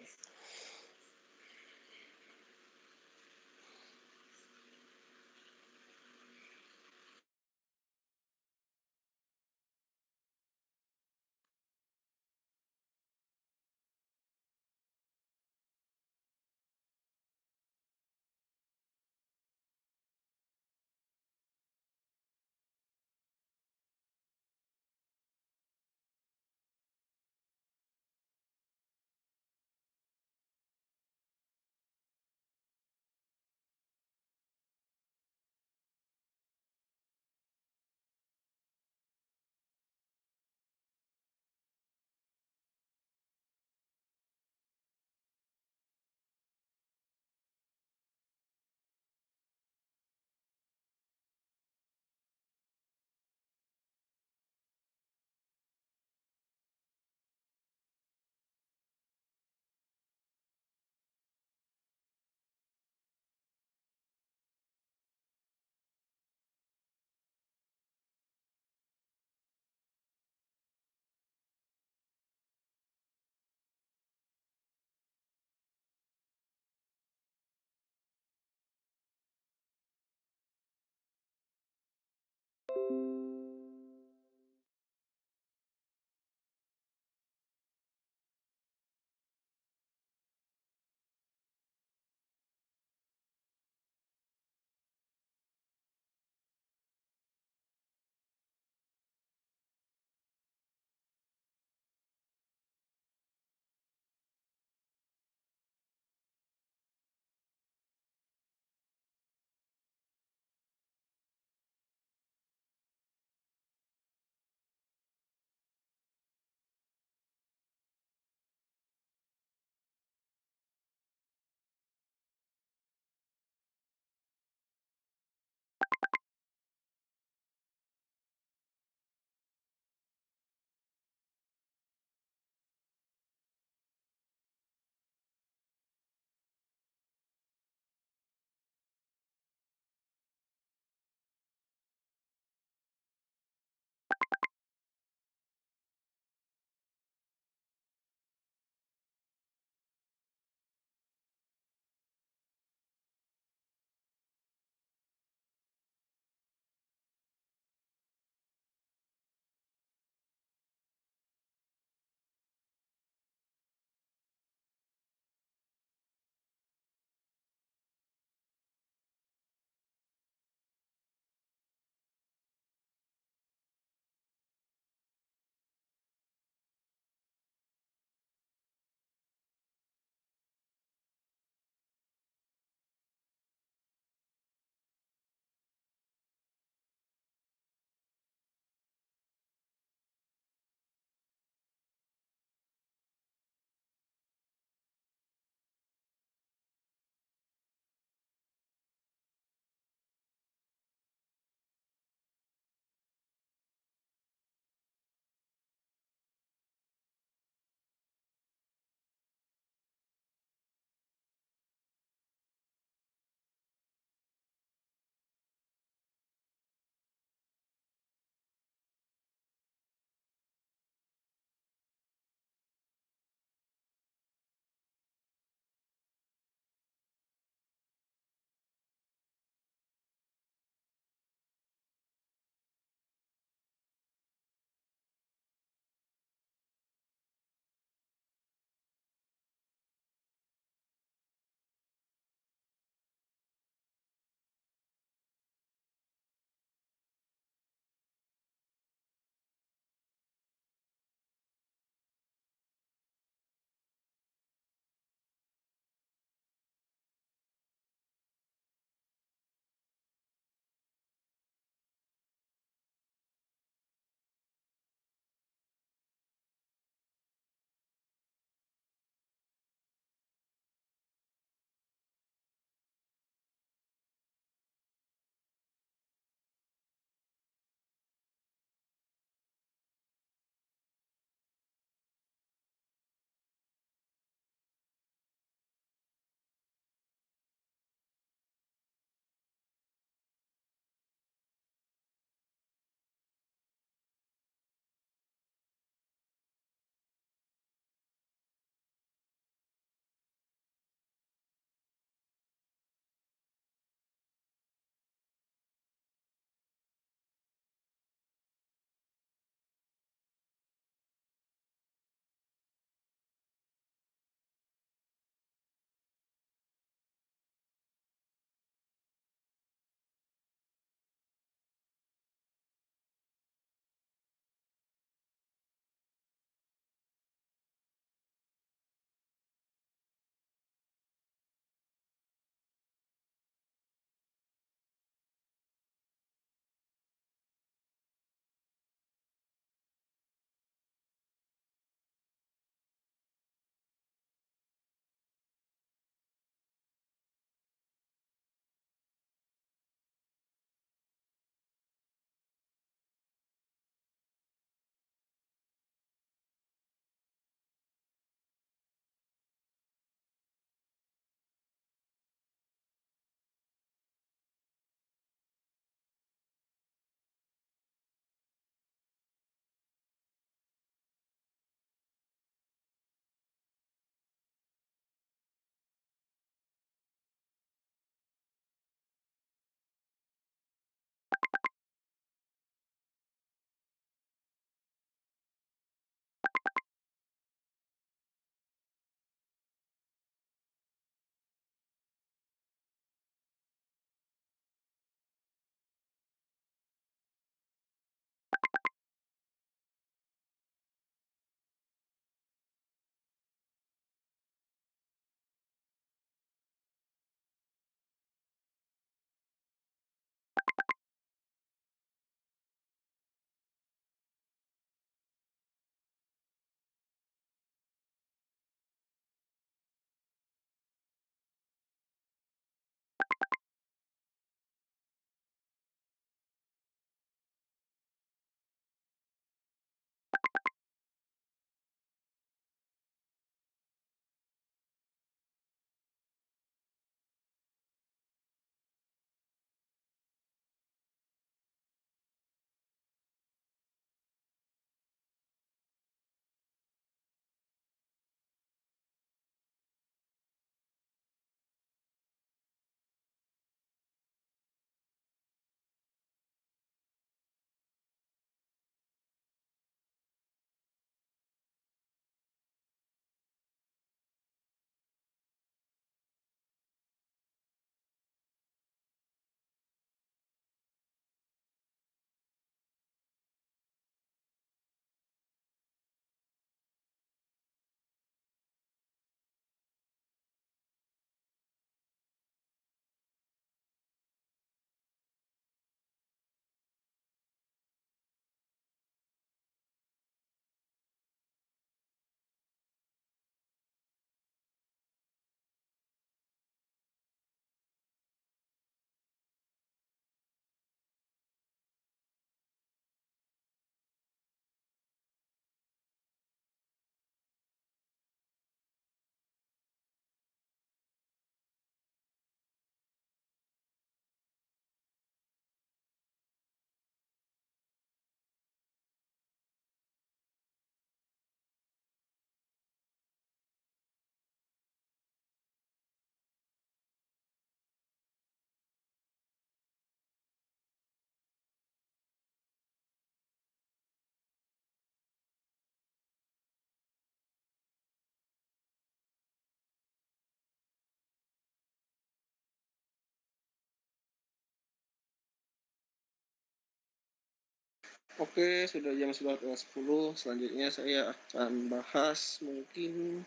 Oke, sudah jam 11.10. Selanjutnya saya akan bahas mungkin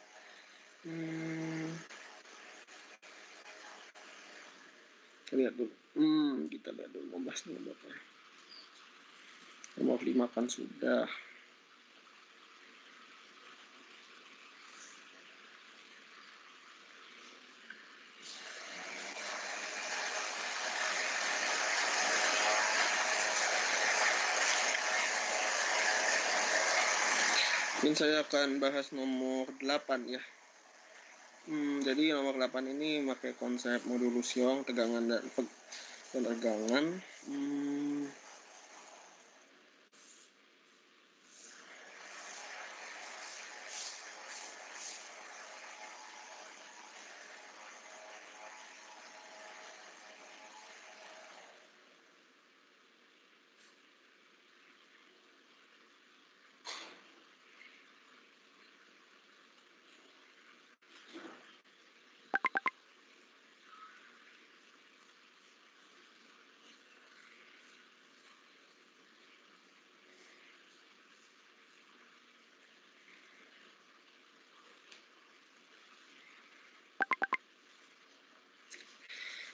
kita lihat dulu. Kita lihat dulu membahasnya apa. Nomor 5 kan sudah. Mungkin saya akan bahas nomor 8 ya. Jadi nomor 8 ini pakai konsep modulus Young, tegangan dan tegangan.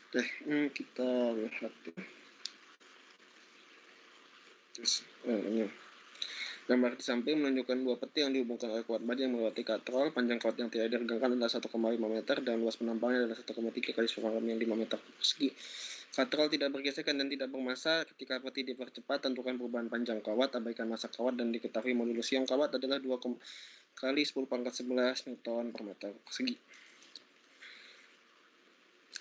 Oke, kita lihat ini. Gambar di samping menunjukkan dua peti yang dihubungkan oleh kawat baja yang melewati katrol. Panjang kawat yang tidak diregangkan adalah 1,5 meter dan luas penampangnya adalah 1,3 kali /5 meter persegi. Katrol tidak bergesekan dan tidak bermassa. Ketika peti dipercepat, tentukan perubahan panjang kawat, abaikan massa kawat, dan diketahui modulus Young kawat adalah 2 kali 10⁻11 Newton per meter persegi.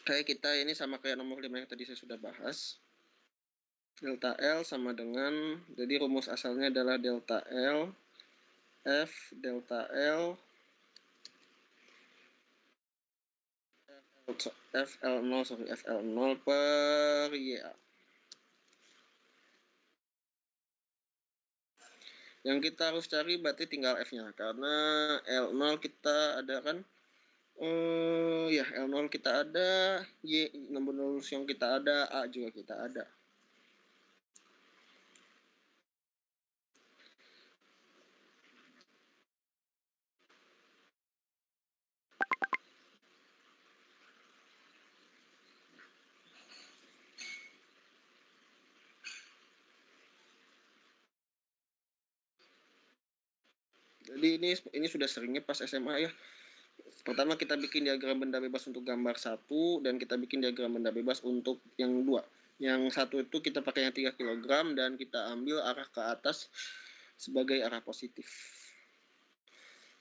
Kayak kita ini sama kayak nomor 5 yang tadi saya sudah bahas. Delta L sama dengan, jadi rumus asalnya adalah delta L F delta L FL0 per YA. Yang kita harus cari berarti tinggal F-nya, karena L0 kita ada kan, L0 kita ada, Y nomor lulus yang kita ada, A juga kita ada. Jadi ini sudah seringnya pas SMA ya. Pertama kita bikin diagram benda bebas untuk gambar 1 dan kita bikin diagram benda bebas untuk yang 2. Yang 1 itu kita pakai yang 3 kg dan kita ambil arah ke atas sebagai arah positif.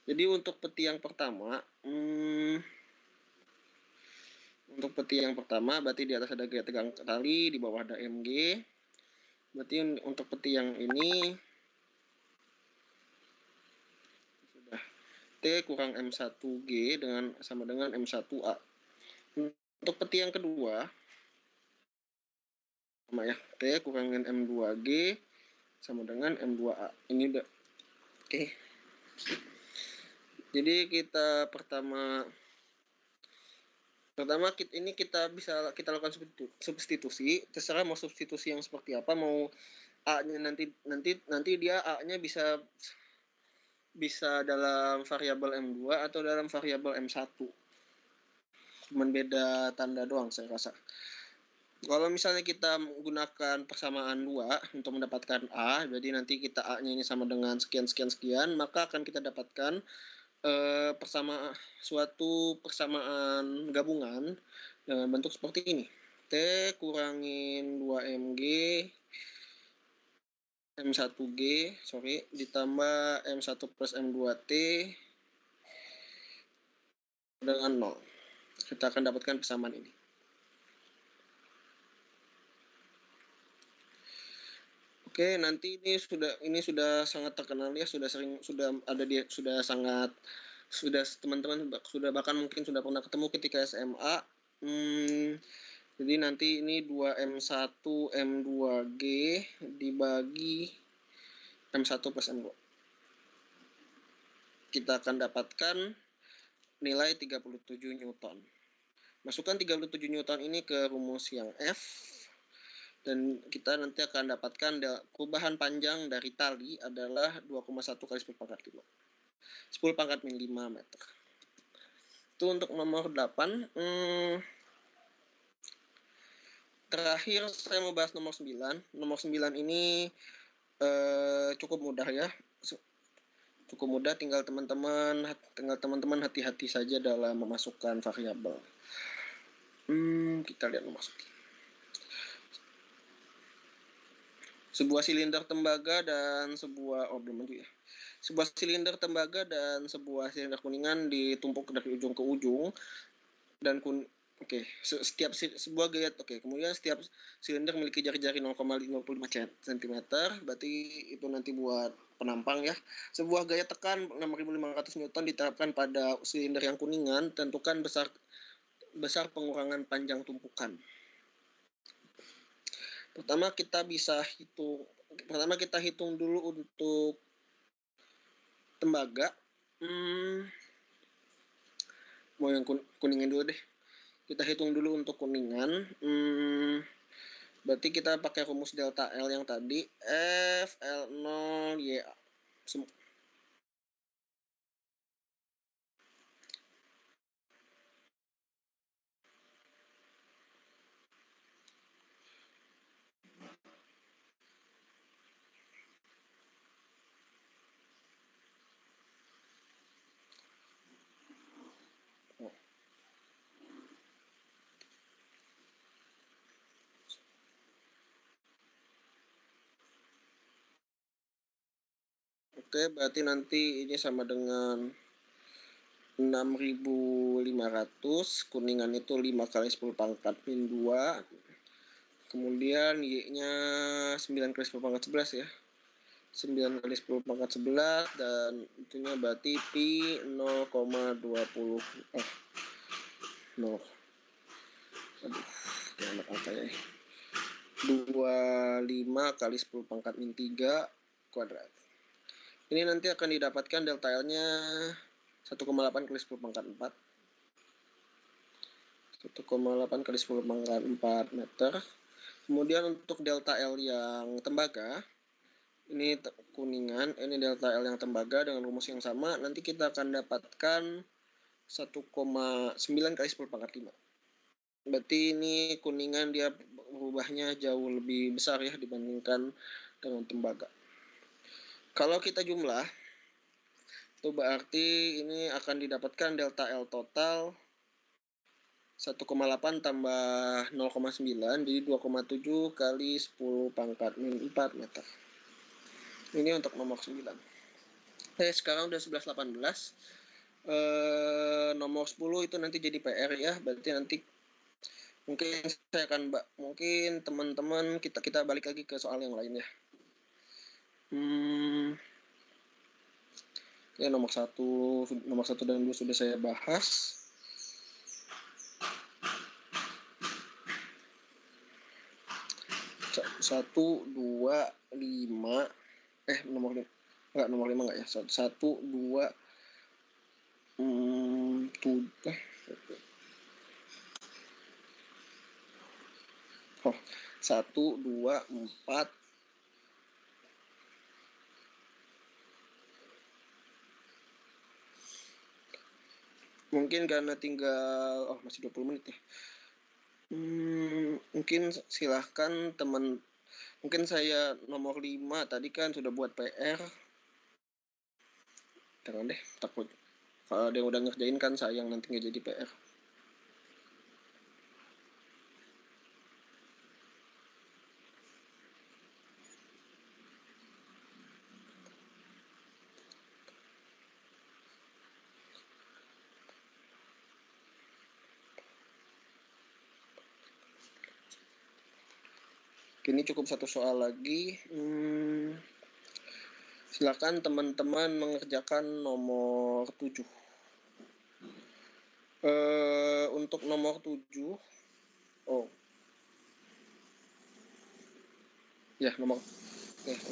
Jadi untuk peti yang pertama, berarti di atas ada gaya tegang tali, di bawah ada Mg. Berarti untuk peti yang ini sudah T kurang M1G sama dengan M1A. Untuk peti yang kedua, sama ya, T kurangin M2G sama dengan M2A. Ini udah oke. Jadi kita pertama ini kita bisa kita lakukan substitusi, terserah mau substitusi yang seperti apa, mau A-nya nanti dia A-nya bisa dalam variabel M2 atau dalam variabel M1. Cuman beda tanda doang saya rasa. Kalau misalnya kita menggunakan persamaan 2 untuk mendapatkan A, jadi nanti kita A-nya ini sama dengan sekian, maka akan kita dapatkan suatu persamaan gabungan dengan bentuk seperti ini. T kurangin 2mg M1G ditambah M1 plus M2T dengan 0. Kita akan dapatkan persamaan ini. Oke, nanti ini sudah sangat terkenal ya, sudah teman-teman sudah bahkan mungkin sudah pernah ketemu ketika SMA. Jadi nanti ini 2M1 M2G dibagi M1 plus M2. Kita akan dapatkan nilai 37 Newton. Masukkan 37 Newton ini ke rumus yang F. Dan kita nanti akan dapatkan perubahan panjang dari tali adalah 2,1 kali 10 pangkat 5. 10 pangkat min 5 meter. Itu untuk nomor 8. Terakhir saya mau bahas nomor 9. Nomor 9 ini cukup mudah ya. Cukup mudah, tinggal teman-teman hati-hati saja dalam memasukkan variabel. Kita lihat nomor 9. Sebuah silinder tembaga dan sebuah sebuah silinder tembaga dan sebuah silinder kuningan ditumpuk dari ujung ke ujung dan setiap sebuah gaya kemudian setiap silinder memiliki jari-jari 0,55 cm, berarti itu nanti buat penampang ya. Sebuah gaya tekan 6.500 Newton diterapkan pada silinder yang kuningan, tentukan besar pengurangan panjang tumpukan. Pertama kita hitung dulu untuk tembaga. Mau yang kuningan dulu deh. Kita hitung dulu untuk kuningan. Berarti kita pakai rumus delta L yang tadi, F L0 YA. Oke, berarti nanti ini sama dengan 6.500, kuningan itu 5 kali 10 pangkat min 2, kemudian Y-nya 9 kali 10 pangkat 11 ya, 9 kali 10 pangkat 11, dan itunya berarti pi 0,20 enak angkanya 25 kali 10 pangkat min 3 kuadrat. Ini nanti akan didapatkan delta L-nya 1,8 kali 10 pangkat 4. 1,8 kali 10 pangkat 4 meter. Kemudian untuk delta L yang tembaga, ini kuningan, ini delta L yang tembaga dengan rumus yang sama, nanti kita akan dapatkan 1,9 kali 10 pangkat 5. Berarti ini kuningan dia berubahnya jauh lebih besar ya dibandingkan dengan tembaga. Kalau kita jumlah, itu berarti ini akan didapatkan delta L total 1,8 tambah 0,9, jadi 2,7 kali 10 pangkat min 4 meter. Ini untuk nomor 9. Oke, sekarang udah 11.18. Nomor 10 itu nanti jadi PR ya, berarti nanti mungkin teman-teman kita balik lagi ke soal yang lain ya. Oke, nomor 1 dan 2 sudah saya bahas. Satu, dua, lima, nomor 5 enggak ya? 1, 2, 1, 2, 4, mungkin karena tinggal masih 20 menit ya. Mungkin silahkan mungkin saya nomor 5 tadi kan sudah buat PR. Jangan deh, takut kalau ada yang udah ngerjain kan sayang nanti nggak jadi PR. Ini cukup satu soal lagi. Silakan teman-teman mengerjakan nomor 7. Untuk nomor 7,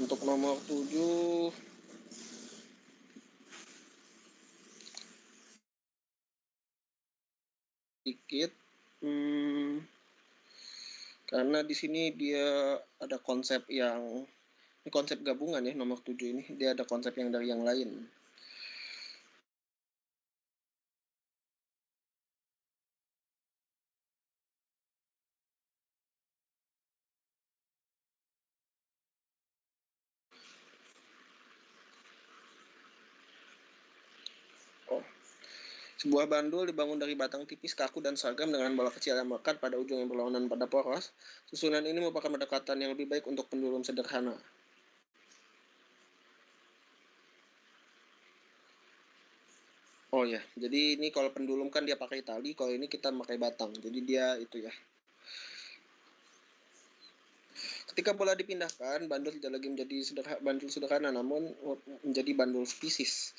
untuk nomor 7 sedikit Karena di sini dia ada konsep yang ini konsep gabungan ya, nomor 7 ini. Dia ada konsep yang dari yang lain. Oh. Sebuah bandul dibangun dari batang tipis, kaku, dan seragam dengan bola kecil yang melekat pada ujung yang berlawanan pada poros. Susunan ini merupakan pendekatan yang lebih baik untuk pendulum sederhana. Oh ya, jadi ini kalau pendulum kan dia pakai tali, kalau ini kita pakai batang. Jadi dia itu ya. Ketika bola dipindahkan, bandul tidak lagi menjadi bandul sederhana, namun menjadi bandul fisis.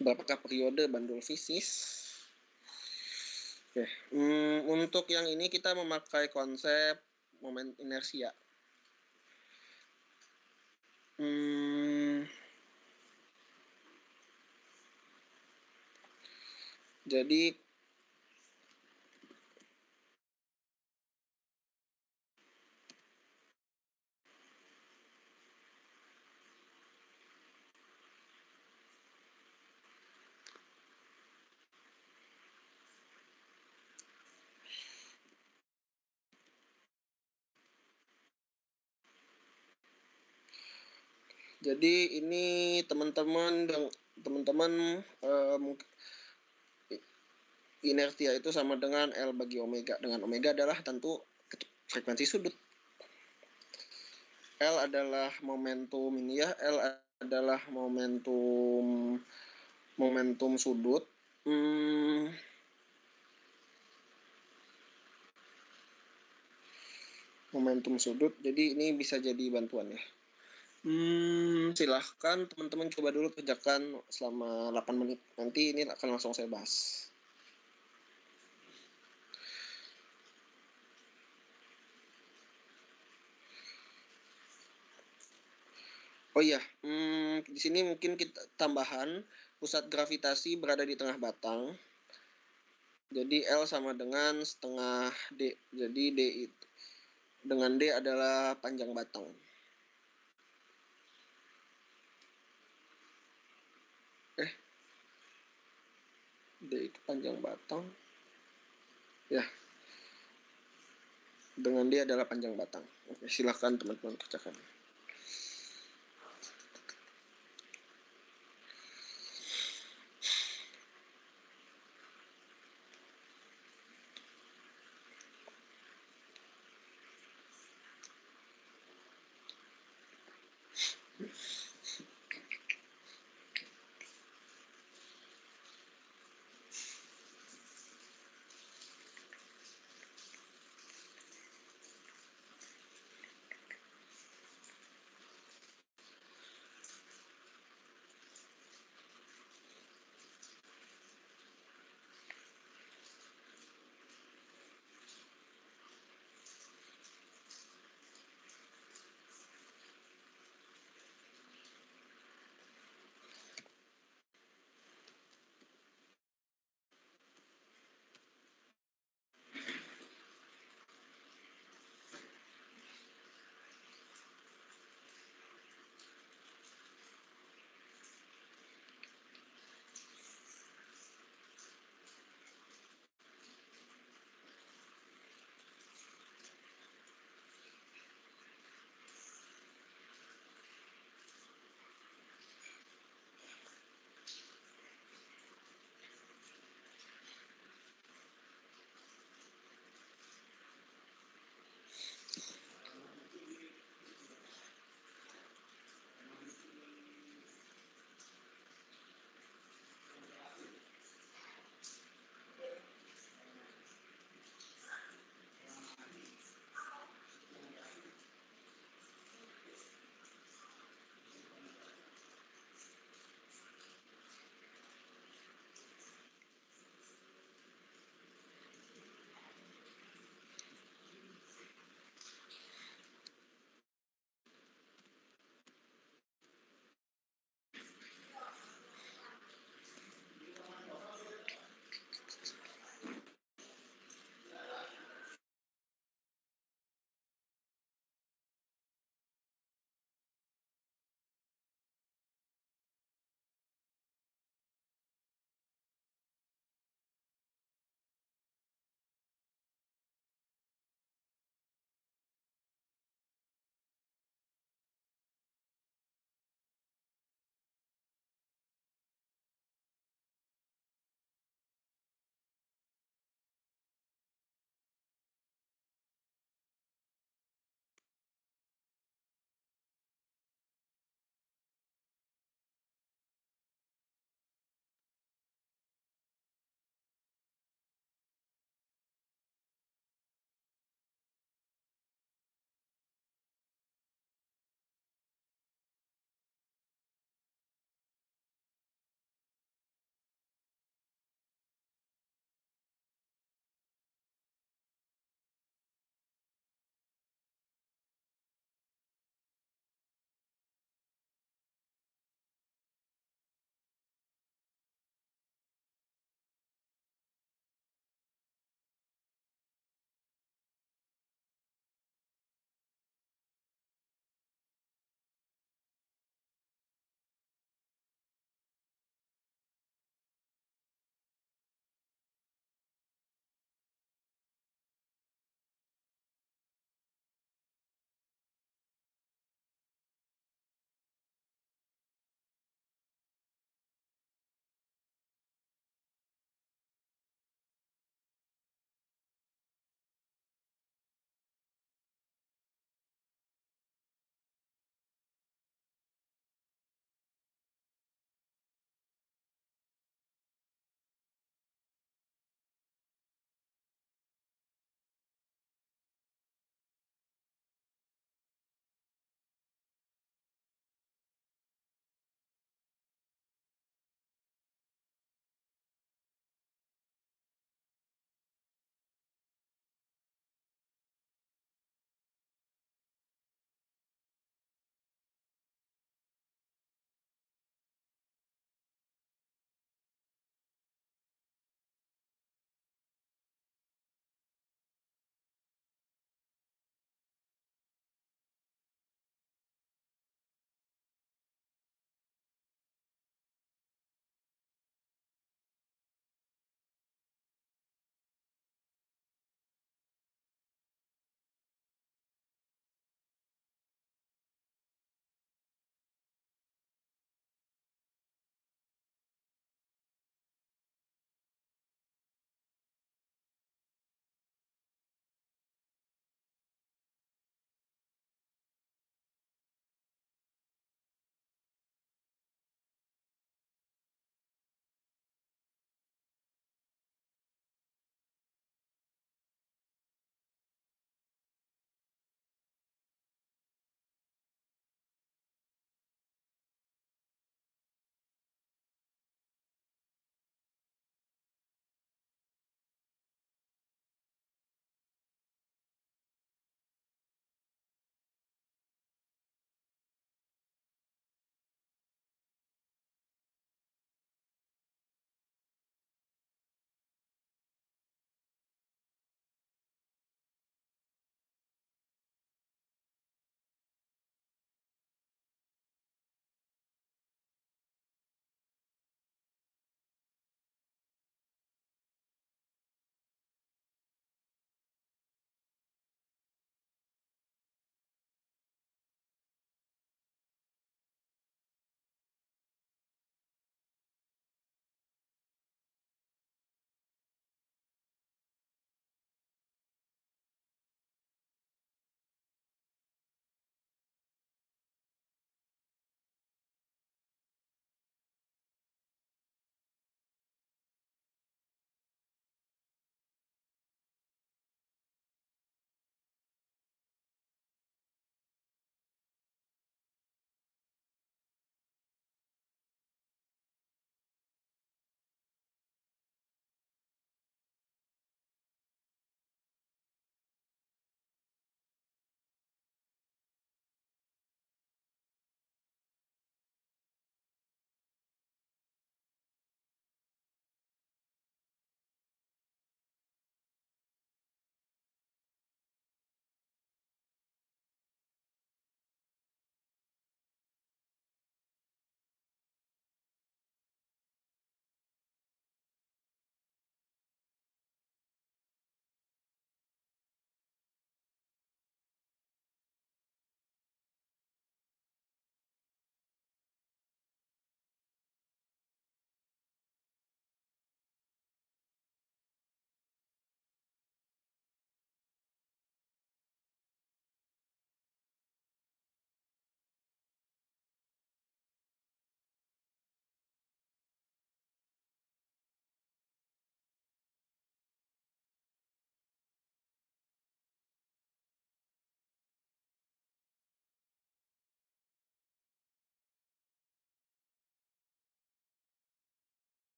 Berapakah periode bandul fisis? Oke, untuk yang ini kita memakai konsep moment inersia. Jadi ini teman-teman inertia itu sama dengan L bagi omega, dengan omega adalah tentu frekuensi sudut. L adalah momentum ini ya, L adalah momentum sudut. Momentum sudut, jadi ini bisa jadi bantuan ya. Silahkan teman-teman coba dulu kerjakan selama 8 menit. Nanti ini akan langsung saya bahas. Oh iya, di sini mungkin kita tambahan pusat gravitasi berada di tengah batang. Jadi L sama dengan setengah D. Jadi D itu dengan D adalah panjang batang. D itu panjang batang. Ya. Dengan D adalah panjang batang. Oke, silakan teman-teman kerjakan.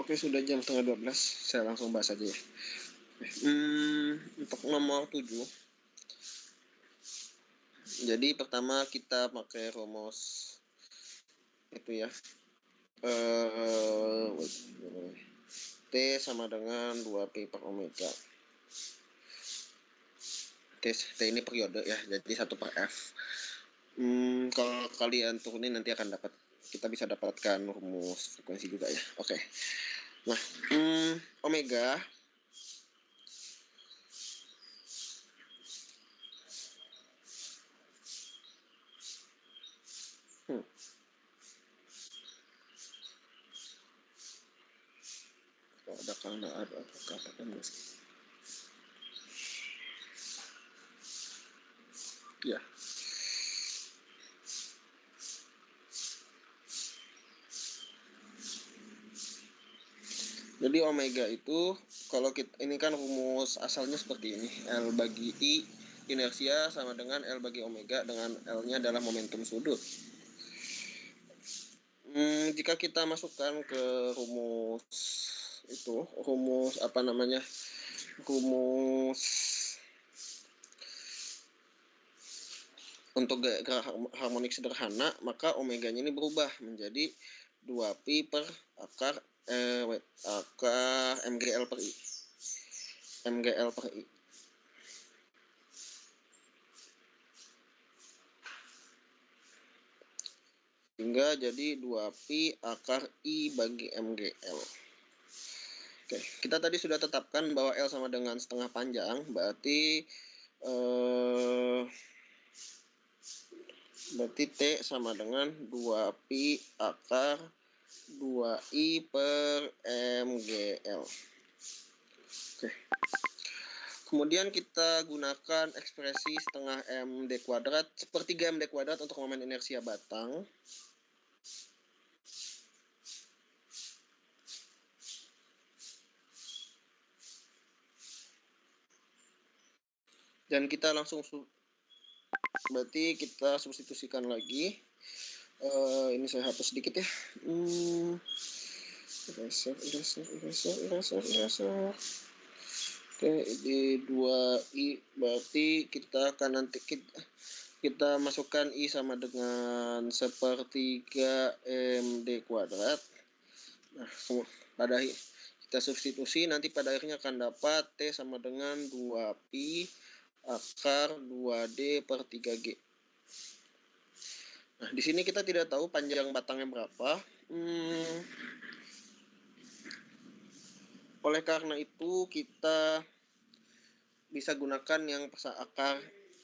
Oke, sudah jam setengah 12. Saya langsung bahas aja ya. Untuk nomor 7. Jadi pertama kita pakai rumus itu ya. T sama dengan 2Pi per omega. T ini periode ya, jadi 1 per F. Kalau kalian turunin nanti akan dapat, kita bisa dapatkan rumus frekuensi juga ya. Oke. Nah, omega ada karena ada katakan ya. Jadi omega itu kalau kita, ini kan rumus asalnya seperti ini, L bagi I inersia sama dengan L bagi omega, dengan L-nya adalah momentum sudut. Jika kita masukkan ke rumus itu, rumus untuk gerak harmonik sederhana, maka omeganya ini berubah menjadi 2pi per akar MGL per I. MGL per I. Hingga jadi 2pi akar I bagi MGL. Oke, kita tadi sudah tetapkan bahwa L sama dengan setengah panjang, berarti T sama dengan 2pi akar 2i per MGL. Oke. Kemudian kita gunakan ekspresi setengah MD kuadrat, sepertiga MD kuadrat untuk momen inersia batang. Dan kita langsung, berarti kita substitusikan lagi. Ini saya hapus sedikit ya. Eraser. Oke, di 2i berarti kita akan nanti kita masukkan I sama dengan sepertiga MD kuadrat. Nah, pada kita substitusi, nanti pada akhirnya akan dapat T sama dengan 2pi akar 2D per 3G. Nah, di sini kita tidak tahu panjang batangnya berapa. Oleh karena itu kita bisa gunakan yang akar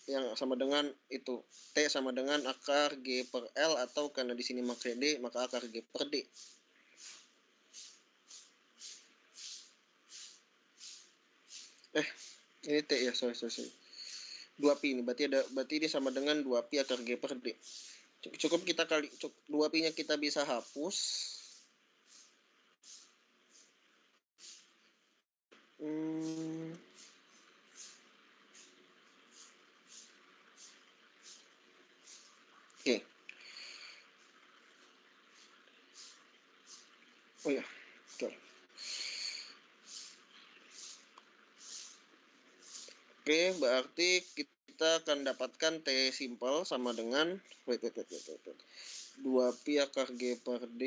yang sama dengan itu, T sama dengan akar G per L, atau karena di sini pakai D maka akar G per D. Ini T ya, sorry. 2pi ini berarti ini sama dengan 2pi akar G per D. Cukup 2pi-nya kita bisa hapus. Oke. Oh ya, betul. Oke, berarti kita akan dapatkan T simple sama dengan 2pi akar G per D.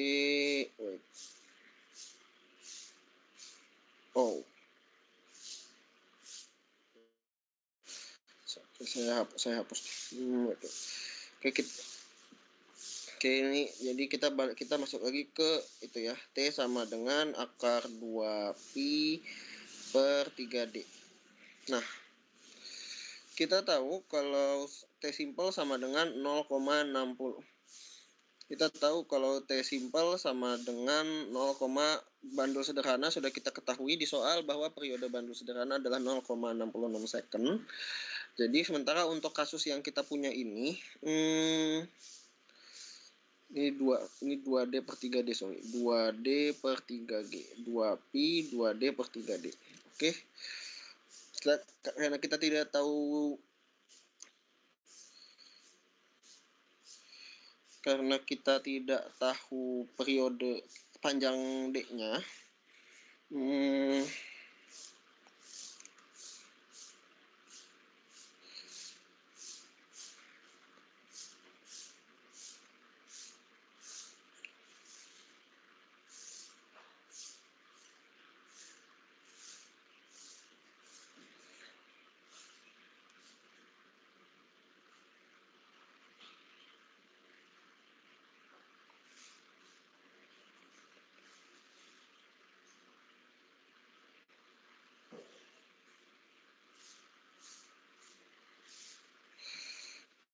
Saya hapus. Oke, ini jadi kita masuk lagi ke itu ya. T sama dengan akar 2pi per 3D. Nah, kita tahu kalau T simple sama dengan 0,60. Kita tahu kalau T simple sama dengan 0, bandul sederhana sudah kita ketahui di soal bahwa periode bandul sederhana adalah 0,66 second. Jadi sementara untuk kasus yang kita punya ini, ini 2D per 3D, 2D per 3G, 2pi 2D per 3D. Oke. Karena kita tidak tahu, periode panjang D-nya, Hmm,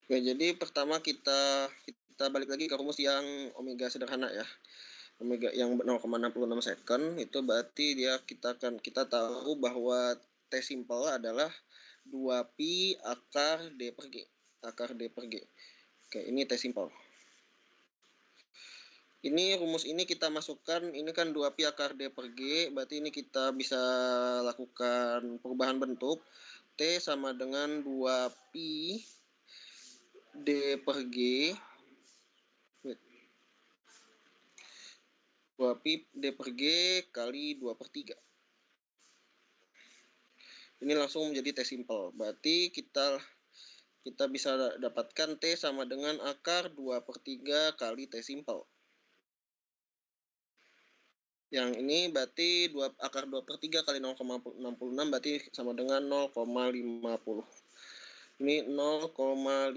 Oke, jadi pertama kita balik lagi ke rumus yang omega sederhana ya. Omega yang 0,66 second itu berarti kita tahu bahwa T simple adalah 2pi akar D per G. Akar D per G. Oke, ini T simple. Ini rumus ini kita masukkan, ini kan 2pi akar D per G, berarti ini kita bisa lakukan perubahan bentuk. T sama dengan 2pi D per G 2pi D per G kali 2 per 3. Ini langsung menjadi T simple. Berarti kita bisa dapatkan T sama dengan akar 2 per 3 kali T simple. Yang ini berarti akar 2 per 3 kali 0,66 berarti sama dengan 0,50. Ini 0,54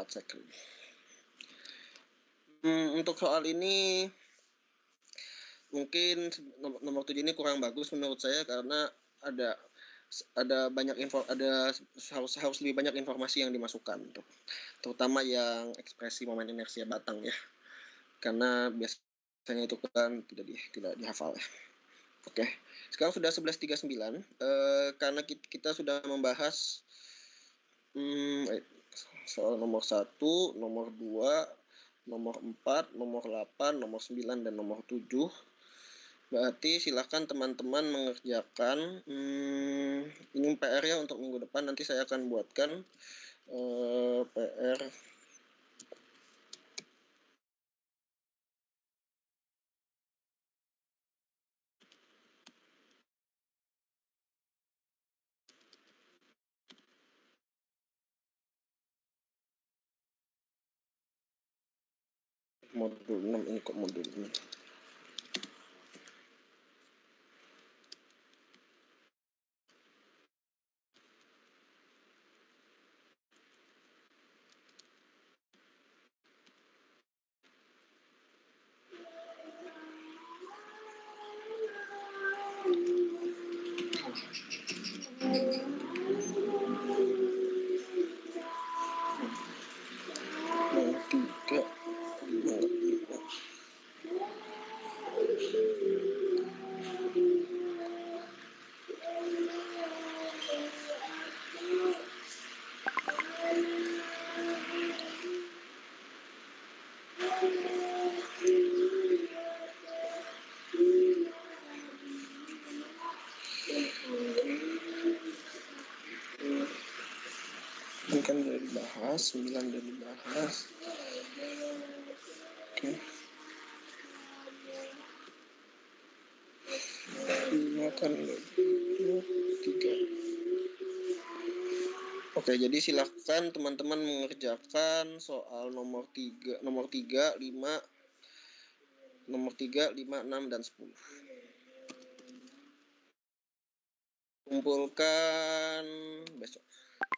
second. Untuk soal ini mungkin nomor 7 ini kurang bagus menurut saya karena ada banyak harus lebih banyak informasi yang dimasukkan, terutama yang ekspresi momen inersia batang ya, karena biasanya itu kan tidak dihafal ya. Oke, sekarang sudah 11.39. Karena kita sudah membahas soal nomor 1, nomor 2, nomor 4, nomor 8, nomor 9, dan nomor 7. Berarti silakan teman-teman mengerjakan ini PR ya untuk minggu depan. Nanti saya akan buatkan PR modul 6 ini kok modul 6. Ini kan udah dibahas, 9 udah dibahas. Oke. 5 kan udah 3. Oke, jadi silakan teman-teman mengerjakan soal nomor 3, 5, nomor 3, 6, dan 10. Kumpulkan besok.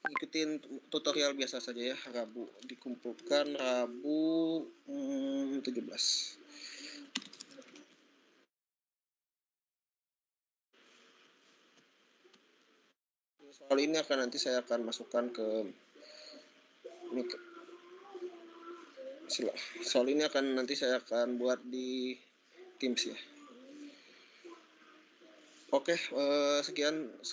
Ikutin tutorial biasa saja ya, Rabu. Dikumpulkan Rabu 17. Soal ini nanti saya akan masukkan ke soal ini nanti saya akan buat di Teams ya. Oke, sekian